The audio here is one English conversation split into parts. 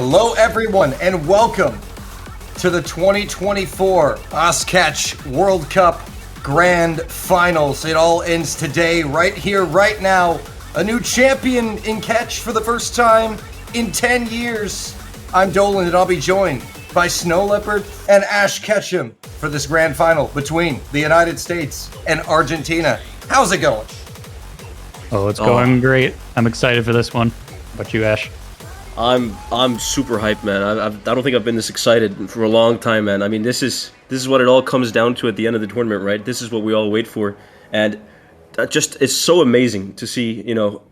Hello, everyone, and welcome to the 2024 Oshkatch World Cup Grand Finals. It all ends today, right here, right now. A new champion in catch for the first time in 10 years. I'm Dolan, and I'll be joined by Snow Leopard and Ash Ketchum for this grand final between the United States and Argentina. How's it going? Oh, it's going great. I'm excited for this one. How about you, Ash? I'm super hyped, man. I don't think I've been this excited for a long time, man. I mean, this is what it all comes down to at the end of the tournament, right? This is what we all wait for, and it's so amazing to see,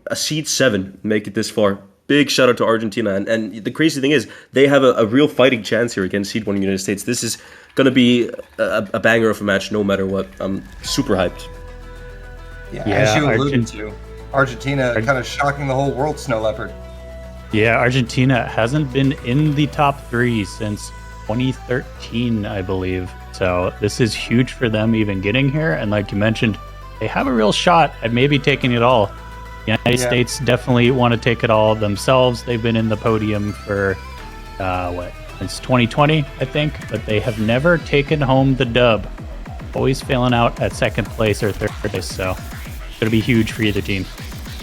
a seed 7 make it this far. Big shout out to Argentina, and the crazy thing is they have a real fighting chance here against seed 1 United States. This is gonna be a banger of a match, no matter what. I'm super hyped. Yeah, as you alluded to, Argentina kind of shocking the whole world, Snow Leopard. Yeah, Argentina hasn't been in the top 3 since 2013, I believe. So this is huge for them even getting here. And like you mentioned, they have a real shot at maybe taking it all. The United States definitely want to take it all themselves. They've been in the podium for, since 2020, I think. But they have never taken home the dub. Always failing out at second place or third place. So it's going to be huge for either team.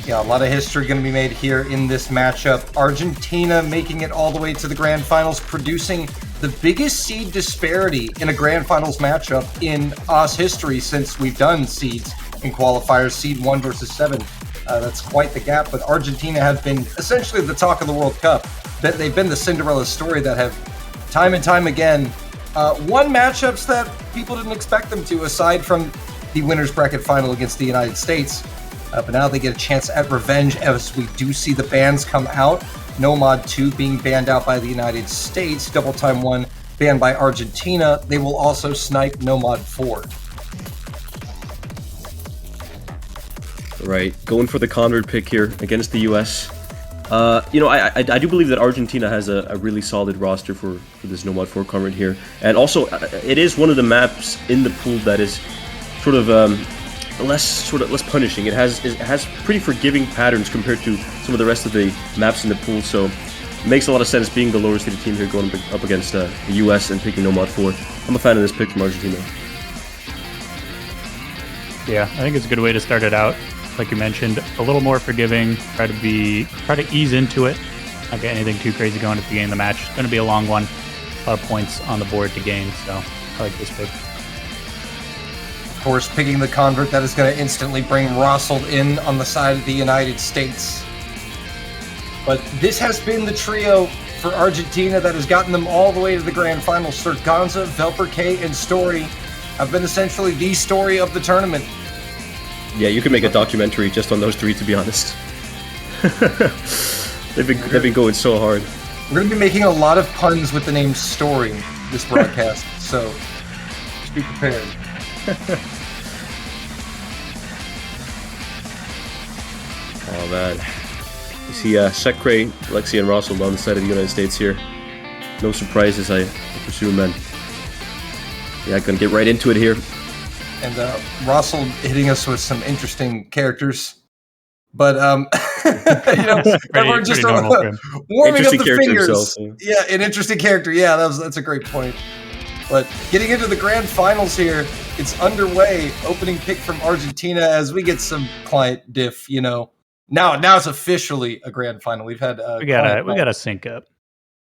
Yeah, a lot of history going to be made here in this matchup. Argentina making it all the way to the Grand Finals, producing the biggest seed disparity in a Grand Finals matchup in Oz history since we've done seeds in qualifiers, seed 1 versus 7. That's quite the gap, but Argentina have been essentially the talk of the World Cup. They've been the Cinderella story that have, time and time again, won matchups that people didn't expect them to, aside from the winner's bracket final against the United States. But now they get a chance at revenge as we do see the bans come out. Nomad 2 being banned out by the United States. Double Time 1 banned by Argentina. They will also snipe Nomad 4. Right, going for the convert pick here against the U.S. I do believe that Argentina has a really solid roster for this Nomad 4 convert here. And also, it is one of the maps in the pool that is sort of less punishing. It has pretty forgiving patterns compared to some of the rest of the maps in the pool, so it makes a lot of sense being the lower seeded team here going up against the US and picking Nomad 4. I'm a fan of this pick from Argentina. Yeah, I think it's a good way to start it out. Like you mentioned, a little more forgiving, try to ease into it, not get anything too crazy going at the beginning of the match. It's going to be a long one, a lot of points on the board to gain, so I like this pick. Of course, picking the convert, that is going to instantly bring Rossold in on the side of the United States. But this has been the trio for Argentina that has gotten them all the way to the Grand Final. Surganza, Velperke, and Story have been essentially the story of the tournament. Yeah, you could make a documentary just on those 3, to be honest. They've been going so hard. We're going to be making a lot of puns with the name Story this broadcast, so just be prepared. Oh man, you see Sekre, Lexi, and Russell on the side of the United States here. No surprises, I presume, man. Yeah, gonna get right into it here. And Russell hitting us with some interesting characters, but we're just warming up the fingers. Himself, yeah, an interesting character. Yeah, that's a great point. But getting into the Grand Finals here, it's underway. Opening pick from Argentina as we get some client diff. Now it's officially a Grand Final. We've had we gotta sync up.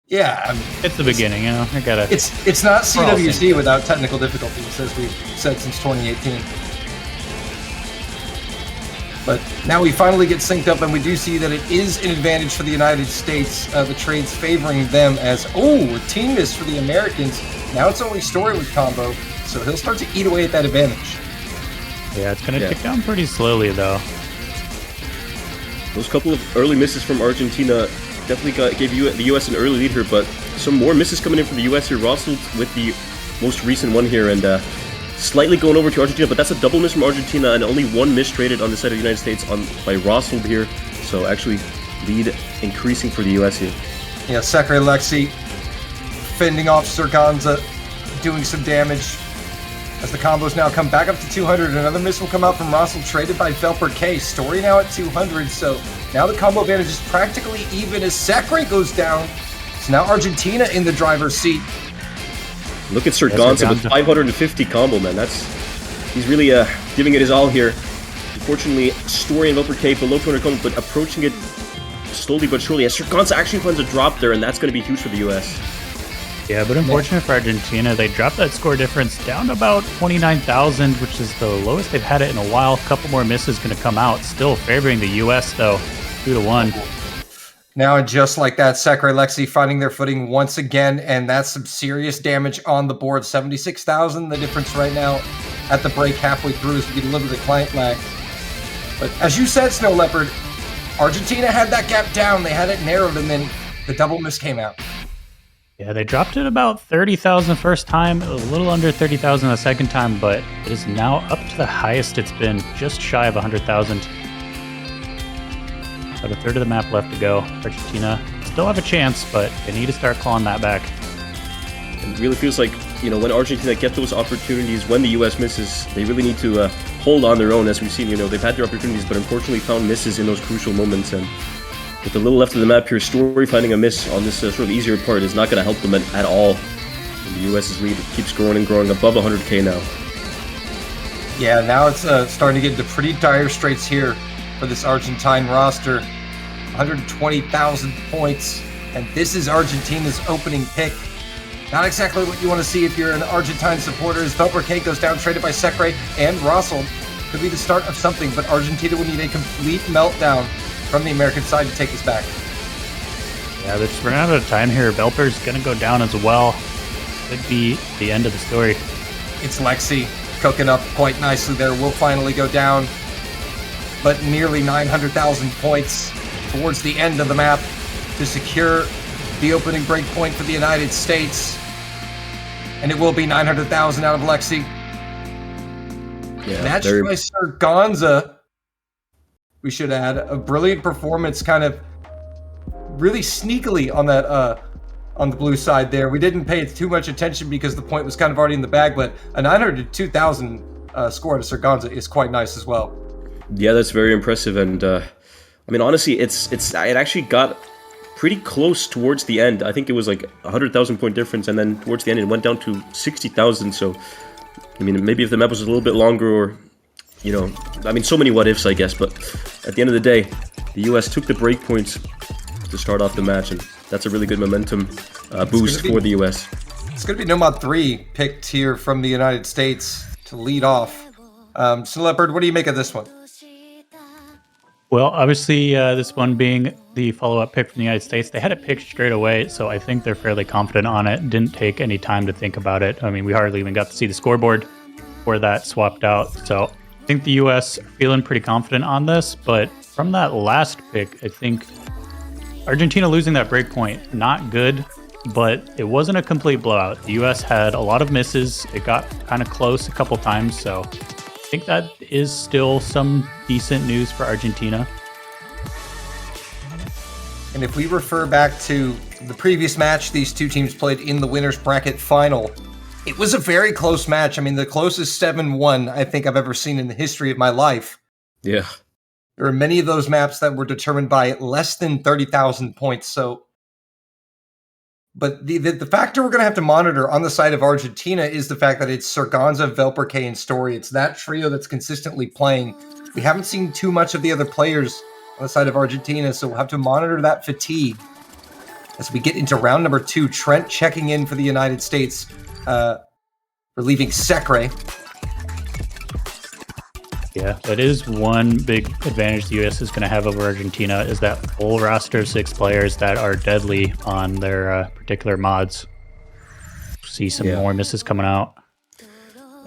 Yeah, I mean, it's the beginning. It's not CWC without technical difficulties, as we've said since 2018. But now we finally get synced up, and we do see that it is an advantage for the United States. The trade's favoring them as, a team miss for the Americans. Now it's only Story with combo, so he'll start to eat away at that advantage. Yeah, it's going to tick down pretty slowly, though. Those couple of early misses from Argentina definitely gave the U.S. an early lead here, but some more misses coming in from the U.S. here. Russell with the most recent one here, and slightly going over to Argentina, but that's a double miss from Argentina, and only one miss traded on the side of the United States by Russell here. So actually, lead increasing for the U.S. here. Yeah, Sekre Lexi fending off Surganza, doing some damage. As the combos now come back up to 200, another miss will come out from Russell, traded by Velperke. Story now at 200, so now the combo advantage is practically even as Sekre goes down. So now Argentina in the driver's seat. Look at Serganza with 550 combo, man. He's really giving it his all here. Unfortunately, Story and vv below 200 combo, but approaching it slowly but surely. As Serganza actually finds a drop there, and that's going to be huge for the US. Yeah, but unfortunate for Argentina, they dropped that score difference down to about 29,000, which is the lowest they've had it in a while. A couple more misses going to come out. Still favoring the US, though, 2-1. Now, just like that, Sekre Lexi finding their footing once again, and that's some serious damage on the board. 76,000, the difference right now at the break halfway through as we get a little bit of client lag. But as you said, Snow Leopard, Argentina had that gap down. They had it narrowed, and then the double miss came out. Yeah, they dropped it about 30,000 first time, a little under 30,000 the second time, but it is now up to the highest it's been, just shy of 100,000. About a third of the map left to go. Argentina still have a chance, but they need to start clawing that back. It really feels like, when Argentina get those opportunities, when the US misses, they really need to hold on their own. As we've seen, they've had their opportunities, but unfortunately found misses in those crucial moments. And with a little left of the map here, Story finding a miss on this sort of easier part is not going to help them at all. And the US's lead keeps growing and growing above 100k now. Yeah, now it's starting to get into pretty dire straits here for this Argentine roster. 120,000 points, and this is Argentina's opening pick. Not exactly what you want to see if you're an Argentine supporter, as vv goes down, traded by Sekre and Russell. Could be the start of something, but Argentina will need a complete meltdown from the American side to take this back. Yeah, they're just running out of time here. Belper's going to go down as well. Could be the end of the story. It's Lexi cooking up quite nicely there. Will finally go down, but nearly 900,000 points towards the end of the map to secure the opening break point for the United States. And it will be 900,000 out of Lexi. Yeah, matched by Serganza, we should add. A brilliant performance, kind of really sneakily on that on the blue side there. We didn't pay too much attention because the point was kind of already in the bag, but a 902,000 score to Serganza is quite nice as well. Yeah, that's very impressive, and honestly, it actually got pretty close towards the end. I think it was like 100,000 point difference, and then towards the end it went down to 60,000. So, maybe if the map was a little bit longer, or so many what ifs, I guess. But at the end of the day, the US took the break points to start off the match, and that's a really good momentum boost for the US. It's going to be Nomad 3 picked here from the United States to lead off. So Leopard, what do you make of this one? Well, obviously, this one being the follow-up pick from the United States, they had it picked straight away, so I think they're fairly confident on it. Didn't take any time to think about it. We hardly even got to see the scoreboard where that swapped out. So I think the U.S. feeling pretty confident on this, but from that last pick, I think Argentina losing that break point, not good, but it wasn't a complete blowout. The U.S. had a lot of misses. It got kind of close a couple times, so I think that is still some decent news for Argentina. And if we refer back to the previous match these two teams played in the winner's bracket final, it was a very close match. The closest 7-1 I think I've ever seen in the history of my life. Yeah. There are many of those maps that were determined by less than 30,000 points. But the factor we're going to have to monitor on the side of Argentina is the fact that it's Serganza, vv, and Story. It's that trio that's consistently playing. We haven't seen too much of the other players on the side of Argentina, so we'll have to monitor that fatigue as we get into round number 2. Trent checking in for the United States, relieving Sekre. Yeah, that is one big advantage the U.S. is going to have over Argentina, is that full roster of 6 players that are deadly on their particular mods. See some more misses coming out.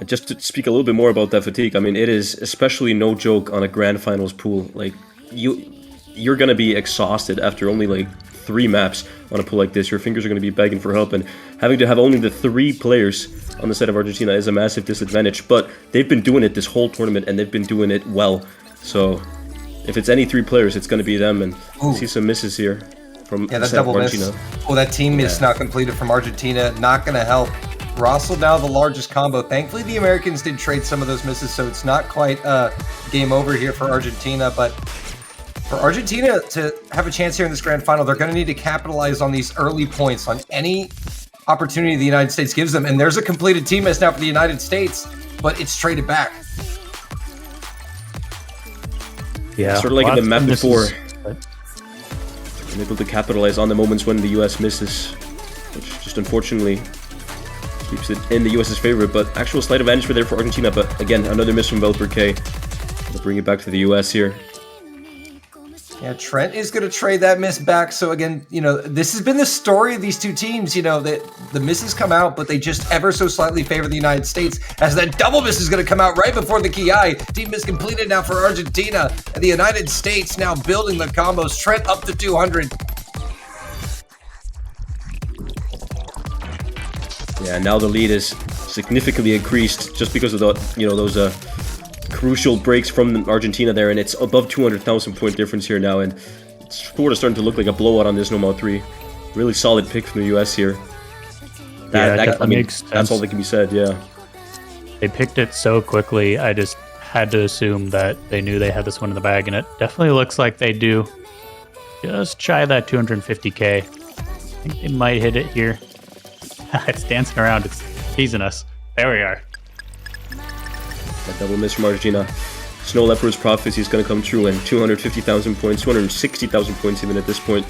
Just to speak a little bit more about that fatigue, it is especially no joke on a grand finals pool. Like, you're going to be exhausted after only 3 maps on a pool like this. Your fingers are going to be begging for help, and having to have only the 3 players on the side of Argentina is a massive disadvantage. But they've been doing it this whole tournament, and they've been doing it well. So if it's any 3 players, it's going to be them. And see some misses here from that double miss. Oh, that team miss not completed from Argentina. Not going to help. Russell now the largest combo. Thankfully, the Americans did trade some of those misses, so it's not quite game over here for Argentina. But For Argentina to have a chance here in this grand final, they're going to need to capitalize on these early points, on any opportunity the United States gives them. And there's a completed team miss now for the United States, but it's traded back. Yeah, sort of like in the map before. I'm able to capitalize on the moments when the U.S. misses, which just unfortunately keeps it in the U.S.'s favor. But actual slight advantage there for Argentina. But again, another miss from vv2185967388. We'll bring it back to the U.S. here. Yeah, Trent is going to trade that miss back. So again, you know, this has been the story of these two teams. You know, that the misses come out, but they just ever so slightly favor the United States, as that double miss is going to come out right before the key eye. Team miss completed now for Argentina, and the United States now building the combos. Trent up to 200. Yeah, now the lead is significantly increased just because of the, you know, those crucial breaks from Argentina there, and it's above 200,000 point difference here now, and it's sort of starting to look like a blowout on this Nomad 3. Really solid pick from the US here. I mean, that's all that can be said, yeah. They picked it so quickly, I just had to assume that they knew they had this one in the bag, and it definitely looks like they do. Just shy of that 250k. I think they might hit it here. It's dancing around, it's teasing us. There we are. That double miss from Argentina. Snow Leopard's prophecy is going to come true, and 250,000 points, 260,000 points even at this point.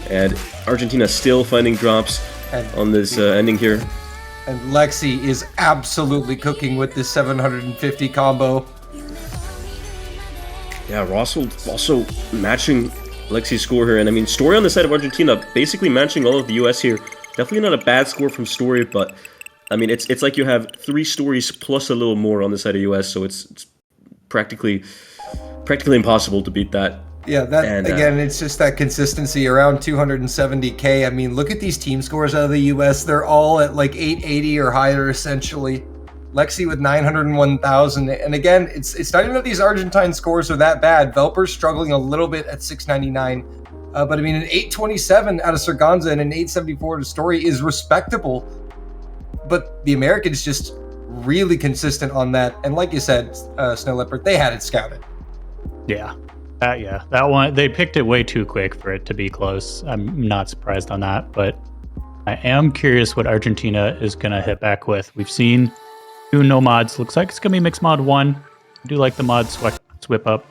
And Argentina still finding drops on this ending here. And Lexi is absolutely cooking with this 750 combo. Yeah, Russell also matching Lexi's score here. And I mean, Story on the side of Argentina basically matching all of the US here. Definitely not a bad score from Story, but I mean, it's like you have 3 stories plus a little more on the side of US, so it's practically impossible to beat that. Yeah, again, it's just that consistency around 270k. I mean, look at these team scores out of the US. They're all at like 880 or higher, essentially. Lexi with 901,000. And again, it's not even that these Argentine scores are that bad. Velper's struggling a little bit at 699. But I mean, an 827 out of Surganza and an 874 to Story is respectable. But the Americans just really consistent on that. And like you said, Snow Leopard, they had it scouted. Yeah. That one, they picked it way too quick for it to be close. I'm not surprised on that, but I am curious what Argentina is going to hit back with. We've seen 2 no mods. Looks like it's going to be mixed mod 1. I do like the mod switch up,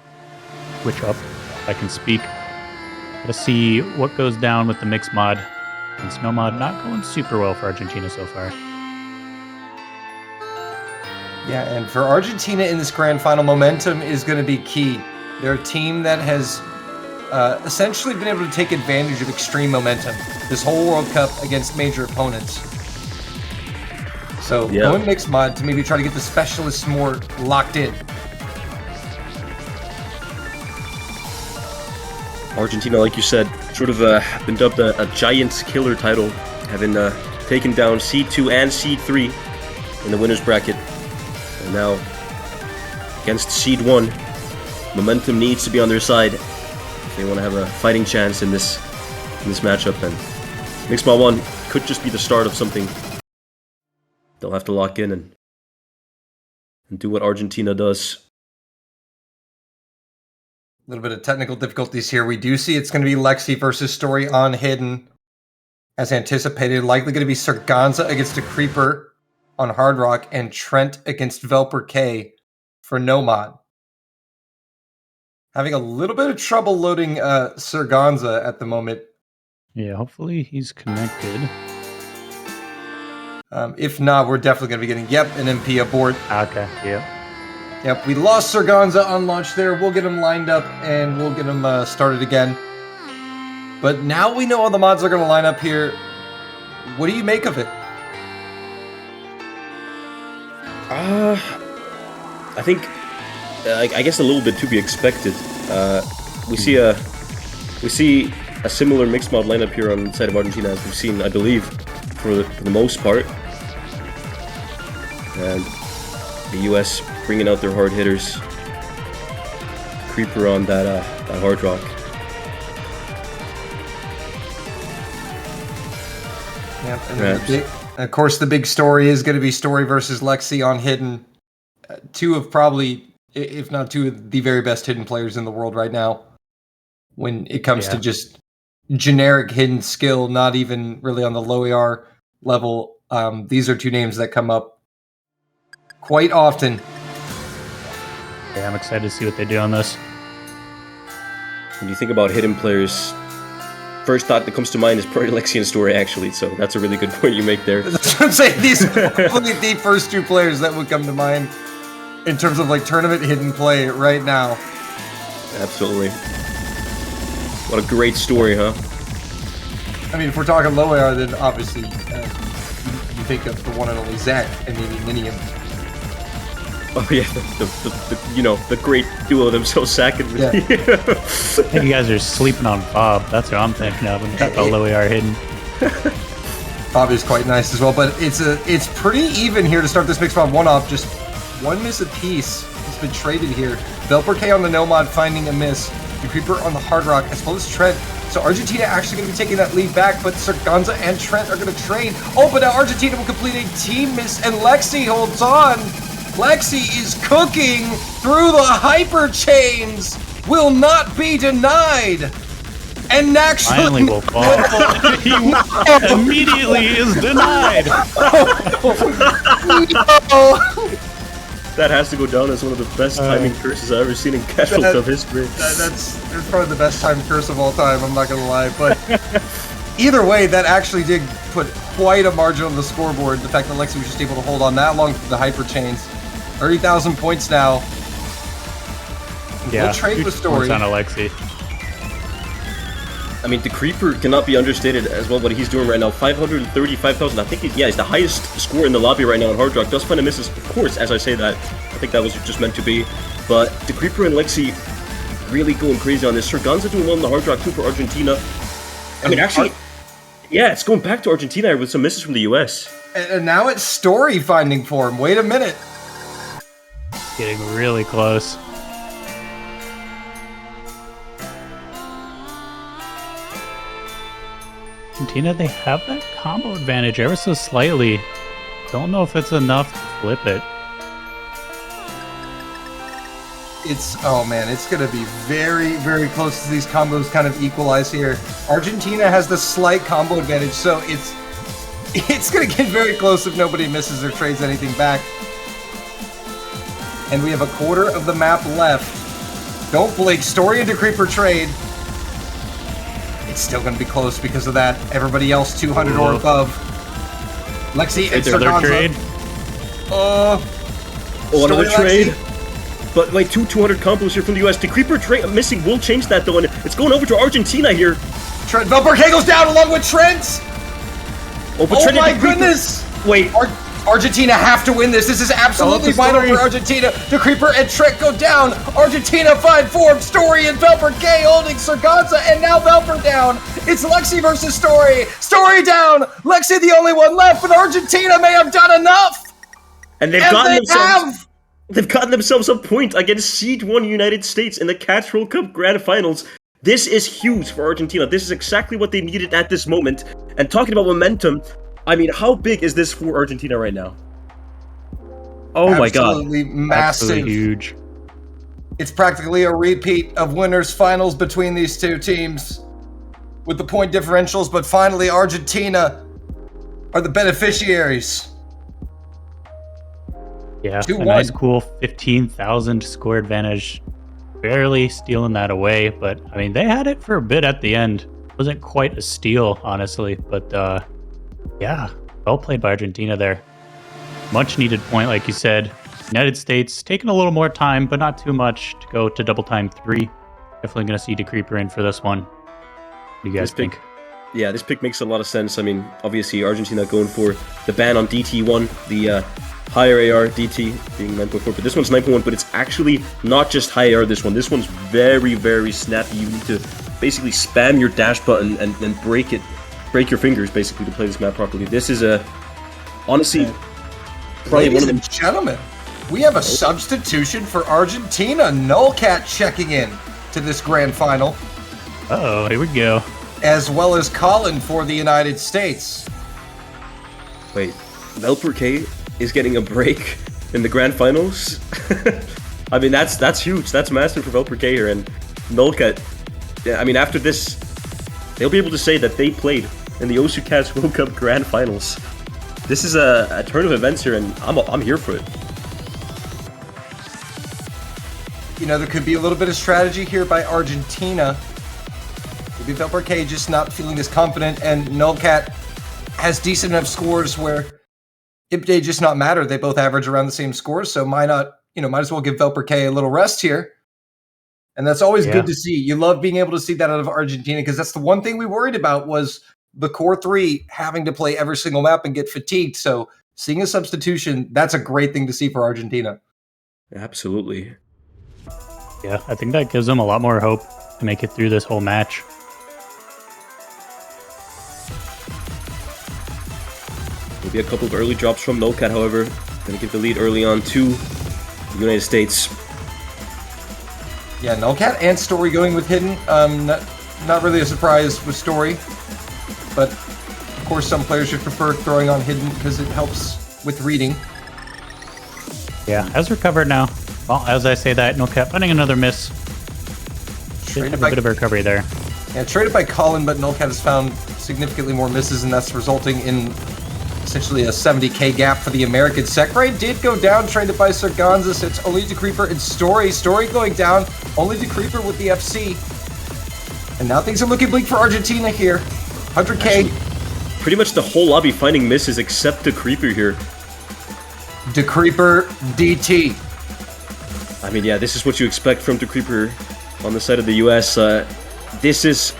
if I can speak. Gotta see what goes down with the mixed mod. And snow mod not going super well for Argentina so far. Yeah, and for Argentina in this grand final, momentum is going to be key. They're a team that has essentially been able to take advantage of extreme momentum this whole World Cup against major opponents. So going mixed mod to maybe try to get the specialists more locked in. Argentina, like you said, sort of been dubbed a giant killer title, having taken down C2 and C3 in the winners bracket. And now, against Seed 1, momentum needs to be on their side if they want to have a fighting chance in this matchup. And Mixed Mod 1 could just be the start of something. They'll have to lock in and do what Argentina does. A little bit of technical difficulties here. We do see it's going to be Lexi versus Story on Hidden. As anticipated, likely going to be Surganza against a Creeper on Hard Rock, and Trent against Velper K for No Mod. Having a little bit of trouble loading Surganza at the moment. Yeah, hopefully he's connected. If not, we're definitely going to be getting, an MP aboard. Okay, yep. Yep, we lost Surganza on launch there. We'll get him lined up and we'll get him started again. But now we know all the mods are going to line up here. What do you make of it? I think, I guess a little bit to be expected. We see a similar mixed mod lineup here on the side of Argentina as we've seen, I believe, for the most part. And the US bringing out their hard hitters. Creeper on that Hard Rock. Yep, and of course, the big story is going to be Story versus Lexi on Hidden. 2 of probably, if not 2 of the very best Hidden players in the world right now. when it comes to just generic hidden skill, not even really on the low AR level. These are two names that come up quite often. Yeah, I'm excited to see what they do on this. When you think about hidden players, first thought that comes to mind is probably Lexi and Story, actually. So that's a really good point you make there. That's what I'm saying. These are probably the first two players that would come to mind in terms of like tournament hidden play right now. Absolutely. What a great story, huh? I mean, if we're talking low AR, then obviously you think of the one and only Zach and maybe Minium. Oh yeah, the great duo themselves, Zach and Yeah. I think you guys are sleeping on Bob. That's what I'm thinking of when you got the low AR hidden. Bob is quite nice as well, but it's pretty even here to start this mixed mod one-off. Just one miss apiece. It's been traded here. Velper K on the Nomad finding a miss. The Creeper on the Hard Rock, as well as Trent. So Argentina actually going to be taking that lead back, but Sarganza and Trent are going to trade. Oh, but now Argentina will complete a team miss, and Lexi holds on. Lexi is cooking through the hyper chains. Will not be denied. And actually, Finally will fall. He immediately is denied. That has to go down as one of the best timing curses I've ever seen in casual dub history. That's probably the best time curse of all time, I'm not going to lie. But either way, that actually did put quite a margin on the scoreboard. The fact that Lexi was just able to hold on that long through the hyper chains. 30,000 points now. Yeah, we'll trade with Story. on Alexi. I mean, the Creeper cannot be understated as well what he's doing right now. 535,000. I think he's the highest score in the lobby right now on Hard Rock. Does find a misses, of course, as I say that. I think that was just meant to be. But the Creeper and Lexi really going crazy on this. Sarganza doing well in the Hard Rock too for Argentina. I mean, actually, yeah, it's going back to Argentina here with some misses from the US. And now it's Story finding form. Wait a minute. Getting really close. Argentina, they have that combo advantage ever so slightly. Don't know if it's enough to flip it. Oh man, it's going to be very, very close to these combos kind of equalize here. Argentina has the slight combo advantage, so it's going to get very close if nobody misses or trades anything back. And we have a quarter of the map left. Don't blink. Story into Creeper trade. It's still going to be close because of that. Everybody else 200 or above. Lexi and Sarganza. Trade. Another trade. Lexi. But like 200 combos here from the US. The Creeper trade missing will change that though, and it's going over to Argentina here. Trent Velper K goes down along with Trent. Oh My goodness! Wait. Argentina have to win this. This is absolutely vital for Argentina. The Creeper and Trek go down. Argentina find form. Story and Velper K holding Sarganza, and now Velper down. It's Lexi versus Story. Story down. Lexi the only one left, but Argentina may have done enough. And they've gotten themselves a point against Seed 1 United States in the Catch World Cup Grand Finals. This is huge for Argentina. This is exactly what they needed at this moment. And talking about momentum, I mean, how big is this for Argentina right now? Oh my god. Absolutely massive. Absolutely huge. It's practically a repeat of winners finals between these two teams with the point differentials, but finally Argentina are the beneficiaries. Yeah, 2-1. a nice cool 15,000 score advantage. Barely stealing that away, but I mean, they had it for a bit at the end. Wasn't quite a steal, honestly, but yeah, well played by Argentina there. Much needed point, like you said. United States taking a little more time, but not too much to go to double time 3. Definitely going to see DeCreeper in for this one. What do you guys think? Yeah, this pick makes a lot of sense. I mean, obviously Argentina going for the ban on DT1, the higher AR DT being 9.4, but this one's 9.1, but it's actually not just high AR this one. This one's very, very snappy. You need to basically spam your dash button and break your fingers basically to play this map properly. This is honestly probably Ladies one of and gentlemen, we have a substitution for Argentina. Nullcat checking in to this grand final, Uh-oh, here we go. as well as Colin for the United States. Wait, Velper K is getting a break in the grand finals? I mean, that's huge. That's massive for Velper K here, and Nullcat I mean, after this, they'll be able to say that they played in the Osu Cats World Cup Grand Finals. This is a turn of events here, and I'm here for it. You know, there could be a little bit of strategy here by Argentina. Maybe vv2185967388 just not feeling as confident, and Nullcat has decent enough scores where they just not matter. They both average around the same scores, so might as well give vv2185967388 a little rest here. And that's always good to see. You love being able to see that out of Argentina, because that's the one thing we worried about was the core three having to play every single map and get fatigued. So seeing a substitution, that's a great thing to see for Argentina. Absolutely. Yeah, I think that gives them a lot more hope to make it through this whole match. Maybe a couple of early drops from Nullcat, however. Gonna give the lead early on to the United States. Yeah, Nullcat and Story going with Hidden. Not really a surprise with Story. But, of course, some players should prefer throwing on Hidden because it helps with reading. Yeah, has recovered now. Well, as I say that, Nullcat finding another miss. A bit of a recovery there. Yeah, traded by Colin, but Nullcat has found significantly more misses, and that's resulting in essentially a 70k gap for the Americans. Sekray did go down, traded by Serganza, so it's only Decreeper and Story. Story going down, only Decreeper with the FC. And now things are looking bleak for Argentina here. 100k. Actually, pretty much the whole lobby finding misses except Decreeper here. Decreeper DT. I mean, yeah, this is what you expect from Decreeper on the side of the US. This is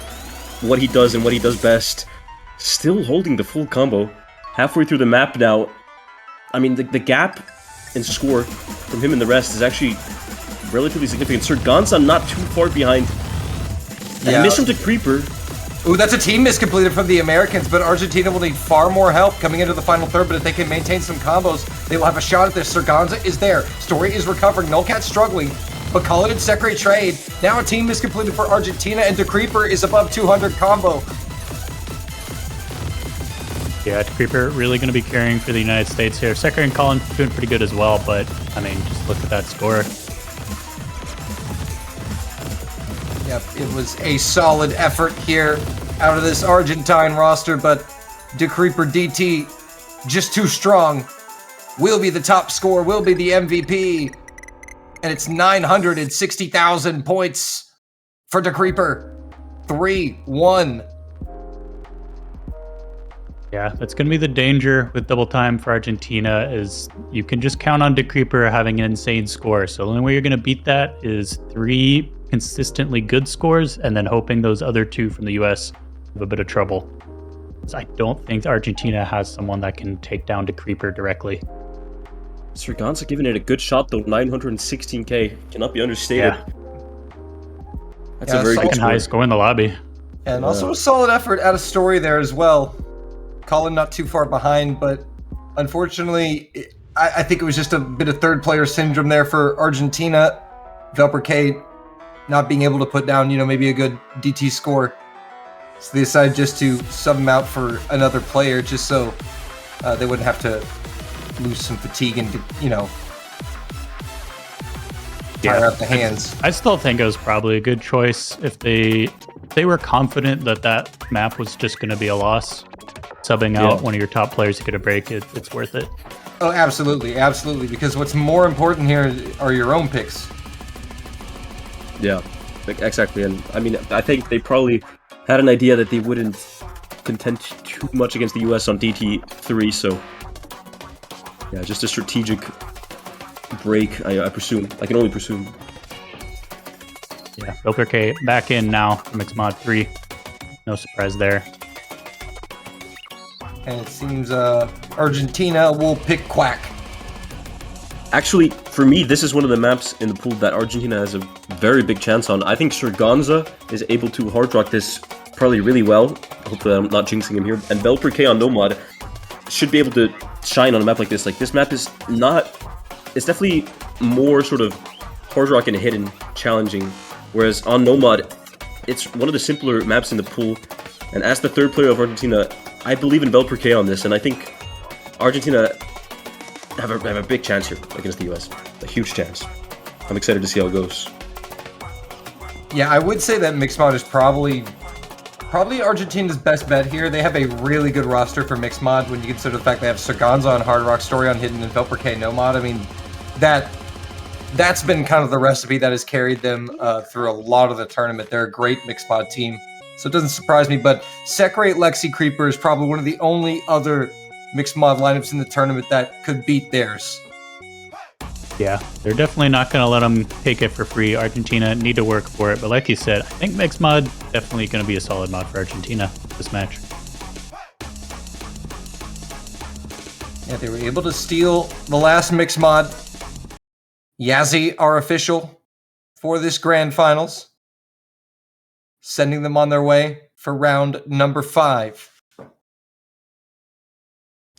what he does and what he does best. Still holding the full combo. Halfway through the map now. I mean, the gap in score from him and the rest is actually relatively significant. Serganza not too far behind. And miss from Decreeper. Ooh, that's a team miss completed from the Americans, but Argentina will need far more help coming into the final third, but if they can maintain some combos, they will have a shot at this. Serganza is there. Story is recovering. Nullcat struggling, but Cullen and Sekray trade. Now a team miss completed for Argentina, and Decreeper is above 200 combo. Yeah, Decreeper really going to be carrying for the United States here. Sekray and Colin doing pretty good as well, but, I mean, just look at that score. Yep, it was a solid effort here out of this Argentine roster, but Decreeper DT just too strong. Will be the top scorer, will be the MVP. And it's 960,000 points for Decreeper. 3-1. Yeah, that's going to be the danger with double time for Argentina is you can just count on Decreeper having an insane score. So the only way you're going to beat that is 3 consistently good scores and then hoping those other 2 from the US have a bit of trouble. So I don't think Argentina has someone that can take down Decreeper directly. Serganza giving it a good shot though. 916k cannot be understated. Yeah. That's a very good second highest score in the lobby. And also a solid effort out of Story there as well. Colin not too far behind, but unfortunately, I think it was just a bit of third player syndrome there for Argentina. vv2185967388 not being able to put down, maybe a good DT score. So they decided just to sub him out for another player just so they wouldn't have to lose some fatigue and, tire out the hands. I still think it was probably a good choice if they were confident that map was just going to be a loss. Subbing out one of your top players to get a break, it's worth it. Oh, absolutely, absolutely. Because what's more important here are your own picks. Yeah, exactly. And I mean, I think they probably had an idea that they wouldn't contend too much against the US on DT3, so yeah, just a strategic break, I presume. I can only presume. Yeah, vv2185967388 back in now from Xmod 3. No surprise there. And it seems Argentina will pick Quack. Actually, for me, this is one of the maps in the pool that Argentina has a very big chance on. I think Serganza is able to hard rock this probably really well. Hopefully I'm not jinxing him here. And vv2185967388 on Nomad should be able to shine on a map like this. Like, this map is not... It's definitely more sort of hard rock and hidden, challenging. Whereas on Nomad, it's one of the simpler maps in the pool. And as the third player of Argentina, I believe in vv2185967388, on this, and I think Argentina have a big chance here against the US. A huge chance. I'm excited to see how it goes. Yeah, I would say that mixed mod is probably Argentina's best bet here. They have a really good roster for mixed mod when you consider the fact they have Sargonza on Hard Rock, Story on Hidden, and Velperk no mod. I mean, that's been kind of the recipe that has carried them through a lot of the tournament. They're a great mixed mod team, so it doesn't surprise me. But Separate Lexi Creeper is probably one of the only other mixed mod lineups in the tournament that could beat theirs. Yeah, they're definitely not going to let them take it for free. Argentina need to work for it. But like you said, I think mixed mod definitely going to be a solid mod for Argentina this match. Yeah, they were able to steal the last mixed mod. Yazzie are official for this grand finals, sending them on their way for round number 5.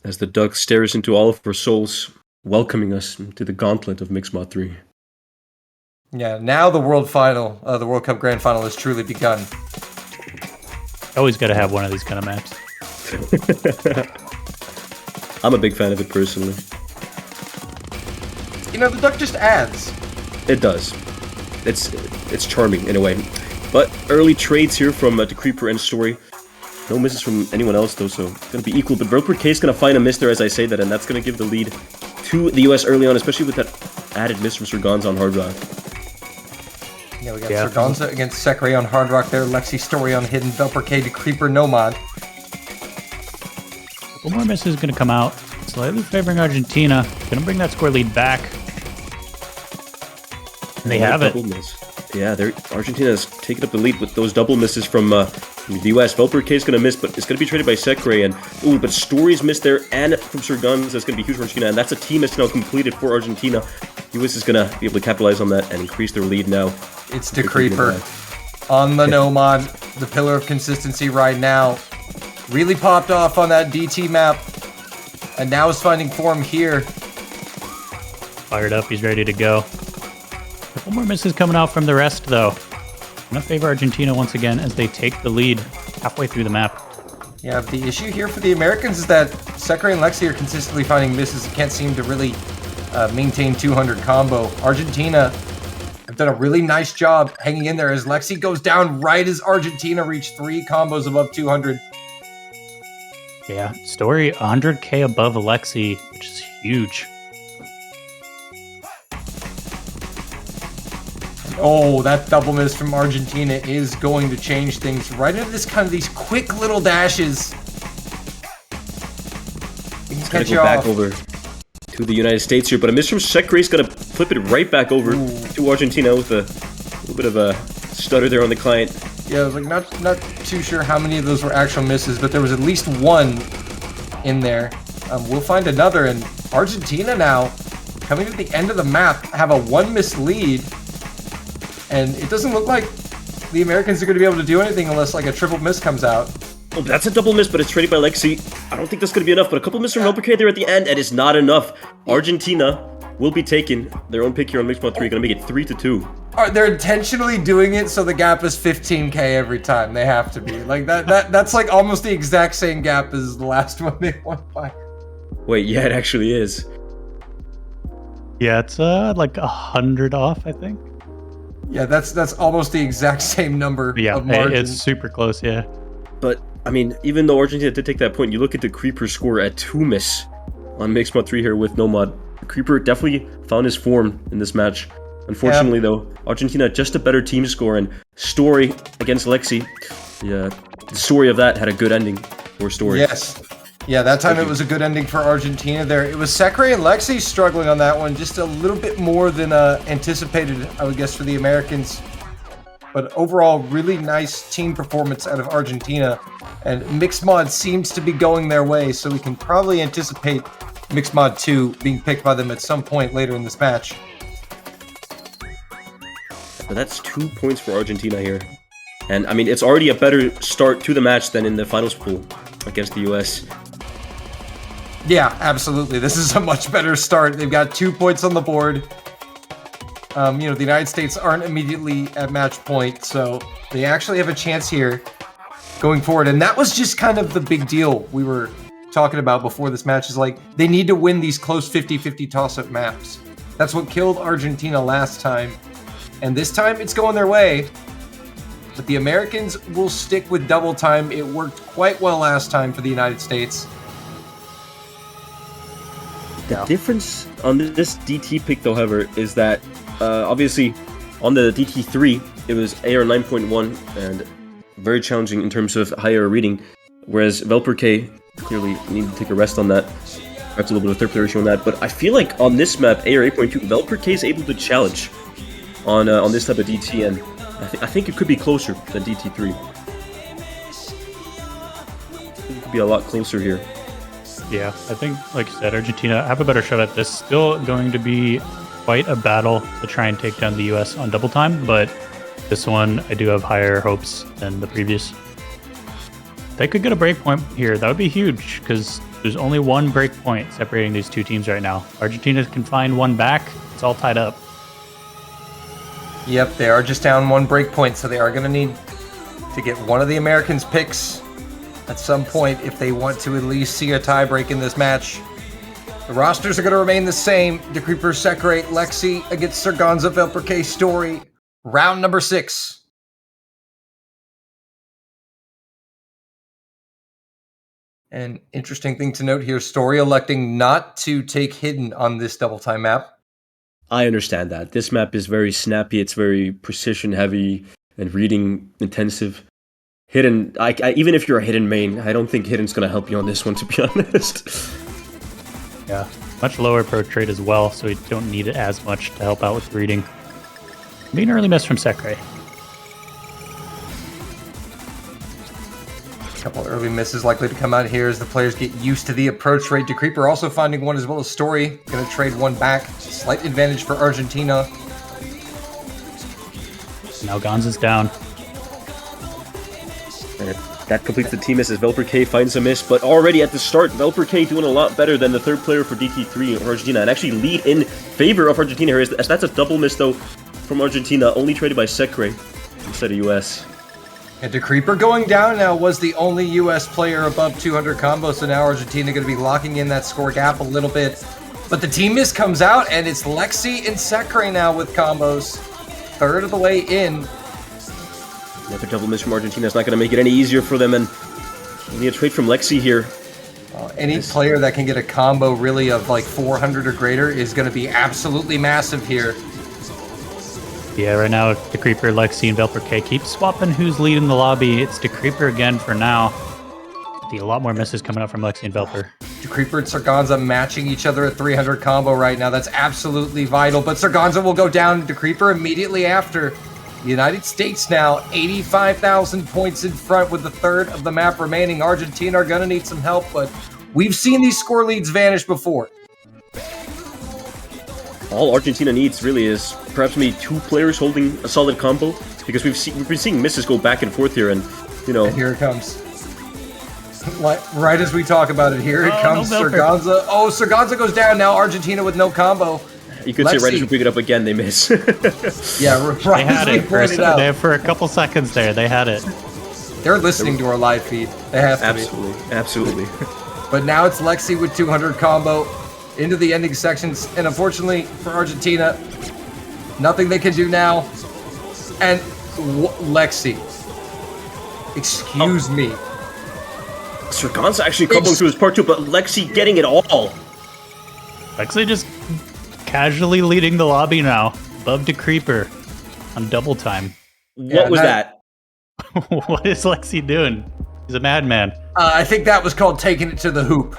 As the duck stares into all of our souls, welcoming us to the gauntlet of Mixed Mod 3. Yeah, now the World Final, the World Cup Grand Final has truly begun. Always got to have one of these kind of maps. I'm a big fan of it personally. You know, the duck just adds. It does. It's charming in a way. But early trades here from the Creeper and Story. No misses from anyone else though, so it's going to be equal. But Velperk is going to find a miss there as I say that, and that's going to give the lead to the US early on, especially with that added miss from Sargonza on Hard Rock. Yeah, we got Sargonza against Sekre on Hard Rock there, Lexi Story on Hidden, Velperk to Creeper no mod. One more miss is going to come out, slightly favoring Argentina. Going to bring that score lead back. And they have it. Miss. Yeah, Argentina has taken up the lead with those double misses from the US. Velperk is going to miss, but it's going to be traded by Sekre. And but Story's missed there, and from Sargonza, that's going to be huge for Argentina. And that's a team miss now completed for Argentina. US is going to be able to capitalize on that and increase their lead now. It's the Creeper on the no mod, the pillar of consistency right now. Really popped off on that DT map, and now is finding form here. Fired up, he's ready to go. Couple more misses coming out from the rest, though. I'm going to favor Argentina once again as they take the lead halfway through the map. Yeah, the issue here for the Americans is that Sekre and Lexi are consistently finding misses and can't seem to really maintain 200 combo. Argentina have done a really nice job hanging in there as Lexi goes down right as Argentina reach 3 combos above 200. Yeah, Story 100k above Alexi, which is huge. Oh, that double miss from Argentina is going to change things right into this kind of these quick little dashes. It's going to go back over to the United States here, but a miss from Sekre is going to flip it right back over to Argentina with a little bit of a stutter there on the client. Yeah, I was like not too sure how many of those were actual misses, but there was at least one in there. We'll find another, and Argentina now, coming to the end of the map, have a 1-miss lead. And it doesn't look like the Americans are going to be able to do anything unless like a triple miss comes out. Oh, that's a double miss, but it's traded by Lexi. I don't think that's going to be enough, but a couple misses from Velperk there at the end, and it's not enough. Argentina will be taking their own pick here on Mixed Mod 3, going to make it 3-2. They're intentionally doing it so the gap is 15k every time. They have to be. Like that's like almost the exact same gap as the last one they won by. Wait, yeah, it actually is. Yeah, it's like 100 off, I think. Yeah, that's almost the exact same number of margin. It's super close, yeah. But, I mean, even though Argentina did take that point, you look at the Creeper score at 2 miss on Mixed Mod 3 here with no mod. Creeper definitely found his form in this match. Unfortunately, though, Argentina just a better team score, and Story against Lexi, the story of that had a good ending for Story. Yes. Yeah, that time it was a good ending for Argentina there. It was Sekre and Lexi struggling on that one, just a little bit more than anticipated, I would guess, for the Americans. But overall, really nice team performance out of Argentina. And Mixed Mod seems to be going their way, so we can probably anticipate Mixed Mod 2 being picked by them at some point later in this match. But that's 2 points for Argentina here. And, I mean, it's already a better start to the match than in the finals pool against the US. Yeah, absolutely. This is a much better start. They've got 2 points on the board. The United States aren't immediately at match point, so they actually have a chance here going forward. And that was just kind of the big deal we were talking about before this match, is like, they need to win these close 50-50 toss-up maps. That's what killed Argentina last time. And this time, it's going their way. but the Americans will stick with double time. It worked quite well last time for the United States. The difference on this DT pick, though, however, is that obviously on the DT3 it was AR 9.1 and very challenging in terms of higher reading, whereas Velper clearly needed to take a rest on that. Perhaps a little bit of third player issue on that, but I feel like on this map, AR 8.2, Velper is able to challenge on this type of DT, and I think it could be closer than DT3. It could be a lot closer here. Yeah, I think, like you said, Argentina have a better shot at this. Still going to be quite a battle to try and take down the US on double time, but this one I do have higher hopes than the previous. They could get a breakpoint here. That would be huge because there's only one breakpoint separating these two teams right now. Argentina can find one back. It's all tied up. Yep, they are just down one breakpoint, so they are going to need to get one of the Americans' picks at some point if they want to at least see a tie break in this match. The rosters are going to remain the same. Decreeper, Sekre, Lexi against Sargonza, Velper, Story. Round number 6. An interesting thing to note here, Story electing not to take Hidden on this double time map. I understand that. This map is very snappy, it's very precision heavy and reading intensive. Hidden, even if you're a Hidden main, I don't think Hidden's going to help you on this one, to be honest. Yeah, much lower approach rate as well, so you don't need it as much to help out with reading. Maybe an early miss from Sekre. A couple early misses likely to come out here as the players get used to the approach rate. Decreeper also finding one as well as Story. Going to trade one back. Slight advantage for Argentina. Now Gonza's down. And that completes the team miss as Velper finds a miss, but already at the start, Velper doing a lot better than the third player for DT3 or Argentina, and actually lead in favor of Argentina here. As that's a double miss, though, from Argentina, only traded by Sekre instead of US. And Decreeper going down now was the only US player above 200 combos, so now Argentina going to be locking in that score gap a little bit. But the team miss comes out, and it's Lexi and Sekre now with combos. Third of the way in. Another double miss from Argentina is not going to make it any easier for them, and only a trade from Lexi here. Any player that can get a combo really of like 400 or greater is going to be absolutely massive here. Yeah, right now, Decreeper, Lexi, and Velper keep swapping who's leading the lobby. It's Decreeper again for now. See a lot more misses coming up from Lexi and Velper. Decreeper and Sargonza matching each other at 300 combo right now. That's absolutely vital, but Sargonza will go down. Decreeper immediately after. The United States now 85,000 points in front with the third of the map remaining. Argentina are going to need some help, but we've seen these score leads vanish before. All Argentina needs really is perhaps maybe two players holding a solid combo, because we've been seeing misses go back and forth here, and you know. And here it comes. Right as we talk about it, here it comes. No, Sargonza. Oh, Sargonza goes down now. Argentina with no combo. You could say right as we pick it up again, they miss. Yeah, right. They had it for a couple seconds there. They had it. They're listening to our live feed. They have to be. Absolutely. But now it's Lexi with 200 combo into the ending sections, and unfortunately for Argentina, nothing they can do now. And Lexi, excuse me. Sargonza actually comboing through his part 2, but Lexi getting it all. Lexi just casually leading the lobby now, above Decreeper on double time. What was that? What is Lexi doing? He's a madman. I think that was called taking it to the hoop.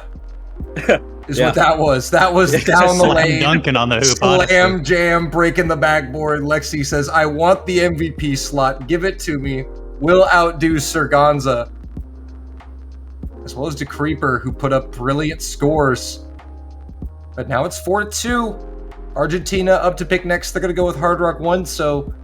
Is what that was. That was down the lane. Dunking on the hoop. Slam honestly. jam, breaking the backboard. Lexi says, I want the MVP slot. Give it to me. Will outdo Sargonza. As well as Decreeper, who put up brilliant scores. But now it's 4-2. Argentina up to pick next. They're going to go with Hard Rock 1, so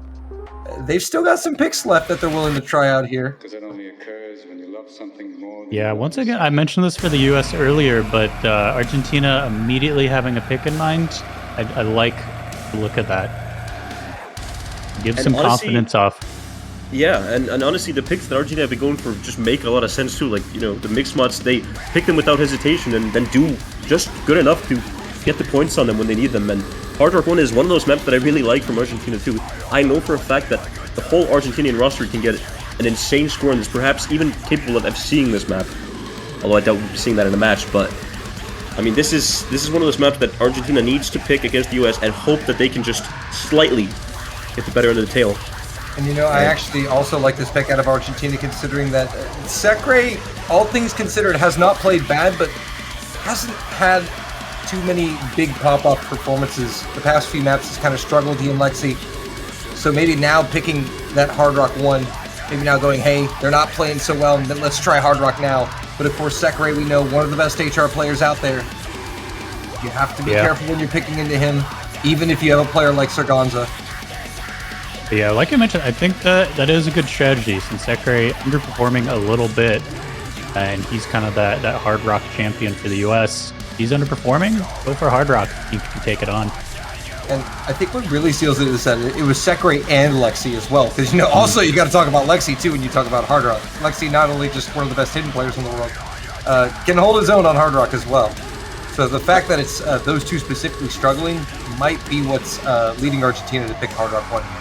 they've still got some picks left that they're willing to try out here. Because it only occurs when you love something more. Yeah, once again, I mentioned this for the US earlier, but Argentina immediately having a pick in mind, I like the look at that. Give some confidence off. Yeah, and honestly, the picks that Argentina have been going for just make a lot of sense too. Like, you know, the mixed mods, they pick them without hesitation and then do just good enough to get the points on them when they need them. And Hard Rock 1 is one of those maps that I really like from Argentina too. I know for a fact that the whole Argentinian roster can get an insane score and is perhaps even capable of seeing this map. Although I doubt we'll be seeing that in a match, but I mean, this is one of those maps that Argentina needs to pick against the US and hope that they can just slightly get the better end of the tail. And you know, I actually also like this pick out of Argentina, considering that Secre, all things considered, has not played bad, but hasn't had too many big pop-off performances. The past few maps has kind of struggled, he and Lexi. So maybe now picking that Hard Rock 1, maybe now going, hey, they're not playing so well, then let's try Hard Rock now. But of course, Secre, we know, one of the best HR players out there. You have to be careful when you're picking into him, even if you have a player like Sargonza. Yeah, like I mentioned, I think that is a good strategy, since Secre underperforming a little bit, and he's kind of that Hard Rock champion for the US. He's underperforming, go for Hard Rock. You can take it on. And I think what really seals it is that it was Secre and Lexi as well. Because, you know, also you got to talk about Lexi, too, when you talk about Hard Rock. Lexi, not only just one of the best hidden players in the world, can hold his own on Hard Rock as well. So the fact that it's those two specifically struggling might be what's leading Argentina to pick Hard Rock 1 here.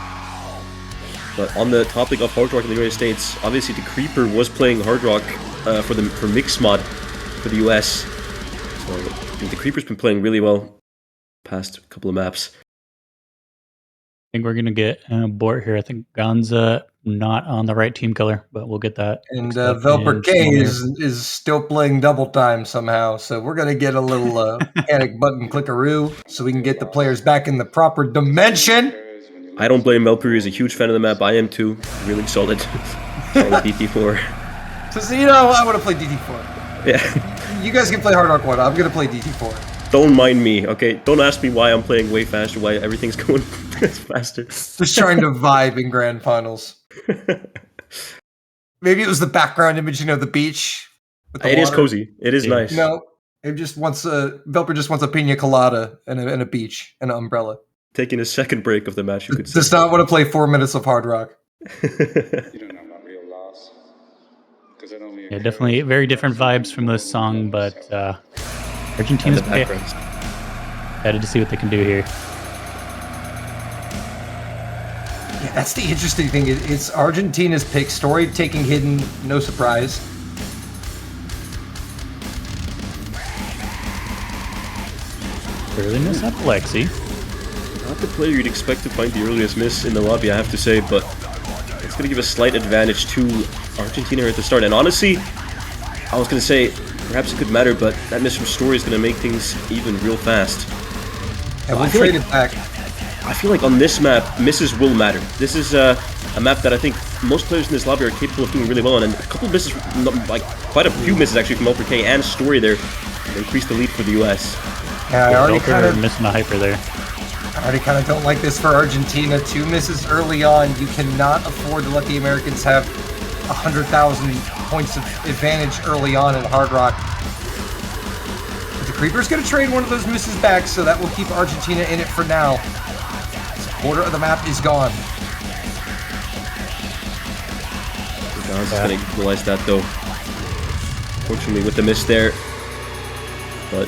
But on the topic of Hard Rock in the United States, obviously the Creeper was playing Hard Rock for Mix Mod for the US. So I think the Creeper's been playing really well past couple of maps. I think we're going to get an abort here. I think Gonza not on the right team color, but we'll get that. And Velper K is still playing double time somehow, so we're going to get a little panic button clickaroo so we can get the players back in the proper dimension. I don't blame Velper, he's a huge fan of the map. I am too. Really solid. Solid DT4. So, you know, I want to play DT4. Yeah. You guys can play Hard Rock 1. I'm going to play DT4. Don't mind me, okay? Don't ask me why I'm playing way faster, why everything's going faster. Just trying to vibe in grand finals. Maybe it was the background image, you know, the beach. With the it water. Is cozy. It is nice. No, it just wants Velper just wants a pina colada and a beach and an umbrella. Taking a second break of the match, you could say. Does not want to play 4 minutes of Hard Rock. You don't know about real loss. Yeah, definitely very different vibes from this song, but Argentina's excited to see what they can do here. Yeah, that's the interesting thing. It's Argentina's pick. Story taking hidden, no surprise. Early miss up Lexi. Not the player you'd expect to find the earliest miss in the lobby, I have to say, but it's going to give a slight advantage to Argentina here at the start. And honestly, I was going to say, perhaps it could matter, but that miss from Story is going to make things even real fast. And we'll trade it back. I feel like on this map, misses will matter. This is a map that I think most players in this lobby are capable of doing really well on, and a couple of misses, like quite a few misses actually from Velper K and Story there, to increase the lead for the US. Yeah, I already kind of missing a hyper there. I already kind of don't like this for Argentina. 2 misses early on. You cannot afford to let the Americans have 100,000 points of advantage early on in Hard Rock. But the Creeper's going to trade one of those misses back, so that will keep Argentina in it for now. A quarter of the map is gone. Gonza's going to equalize that though. Fortunately with the miss there. But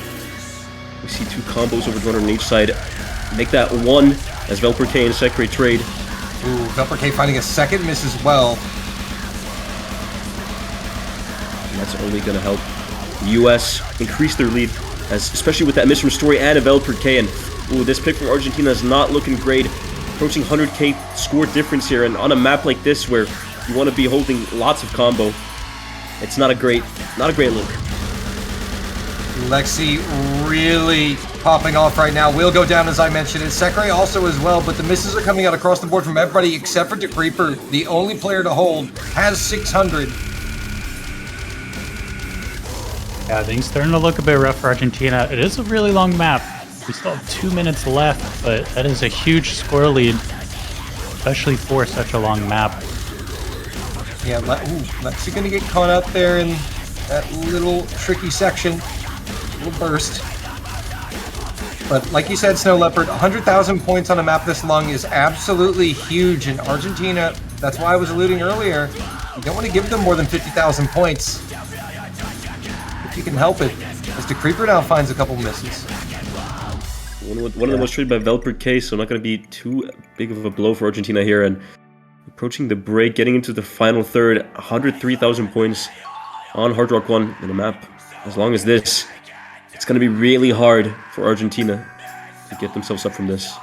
we see 2 combos over 200 on each side. Make that 1 as Velper K and Secre trade. Ooh, Velper K finding a second miss as well. And that's only going to help the US increase their lead, as especially with that miss from Story and a Velper K. And ooh, this pick from Argentina is not looking great. Approaching 100k score difference here, and on a map like this where you want to be holding lots of combo, it's not a great look. Lexi really popping off right now. Will go down, as I mentioned, and Secre also as well, but the misses are coming out across the board from everybody except for Creeper. The only player to hold has 600. Yeah, things starting to look a bit rough for Argentina. It is a really long map. We still have 2 minutes left, but that is a huge score lead, especially for such a long map. Yeah, Lexi gonna get caught up there in that little tricky section. Little burst. But like you said, Snow Leopard, 100,000 points on a map this long is absolutely huge. In Argentina, that's why I was alluding earlier, you don't want to give them more than 50,000 points. If you can help it. As the Creeper now finds a couple misses. One of them was traded by Velper K, so not going to be too big of a blow for Argentina here. And approaching the break, getting into the final third. 103,000 points on Hard Rock 1 in a map. As long as this, it's going to be really hard for Argentina to get themselves up from this.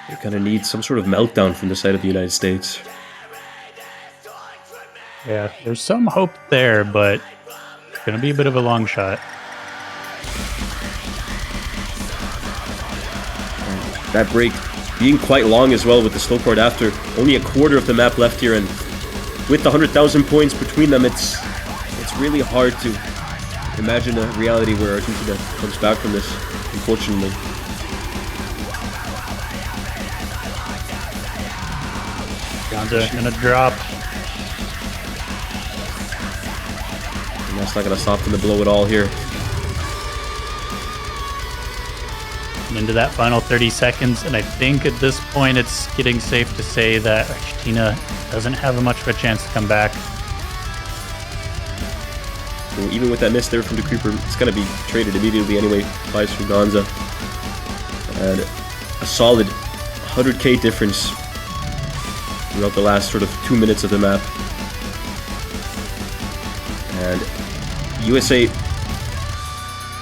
They're going to need some sort of meltdown from the side of the United States. Yeah, there's some hope there, but it's going to be a bit of a long shot. That break being quite long as well with the slow part after. Only a quarter of the map left here, and with the 100,000 points between them, it's really hard to imagine a reality where Argentina comes back from this, unfortunately. Gonza gonna drop. And that's not gonna soften the blow at all here. Into that final 30 seconds, and I think at this point it's getting safe to say that Argentina doesn't have much of a chance to come back. So even with that miss there from the Creeper, it's going to be traded immediately anyway. Buys from Gonza. And a solid 100k difference throughout the last sort of 2 minutes of the map. And USA,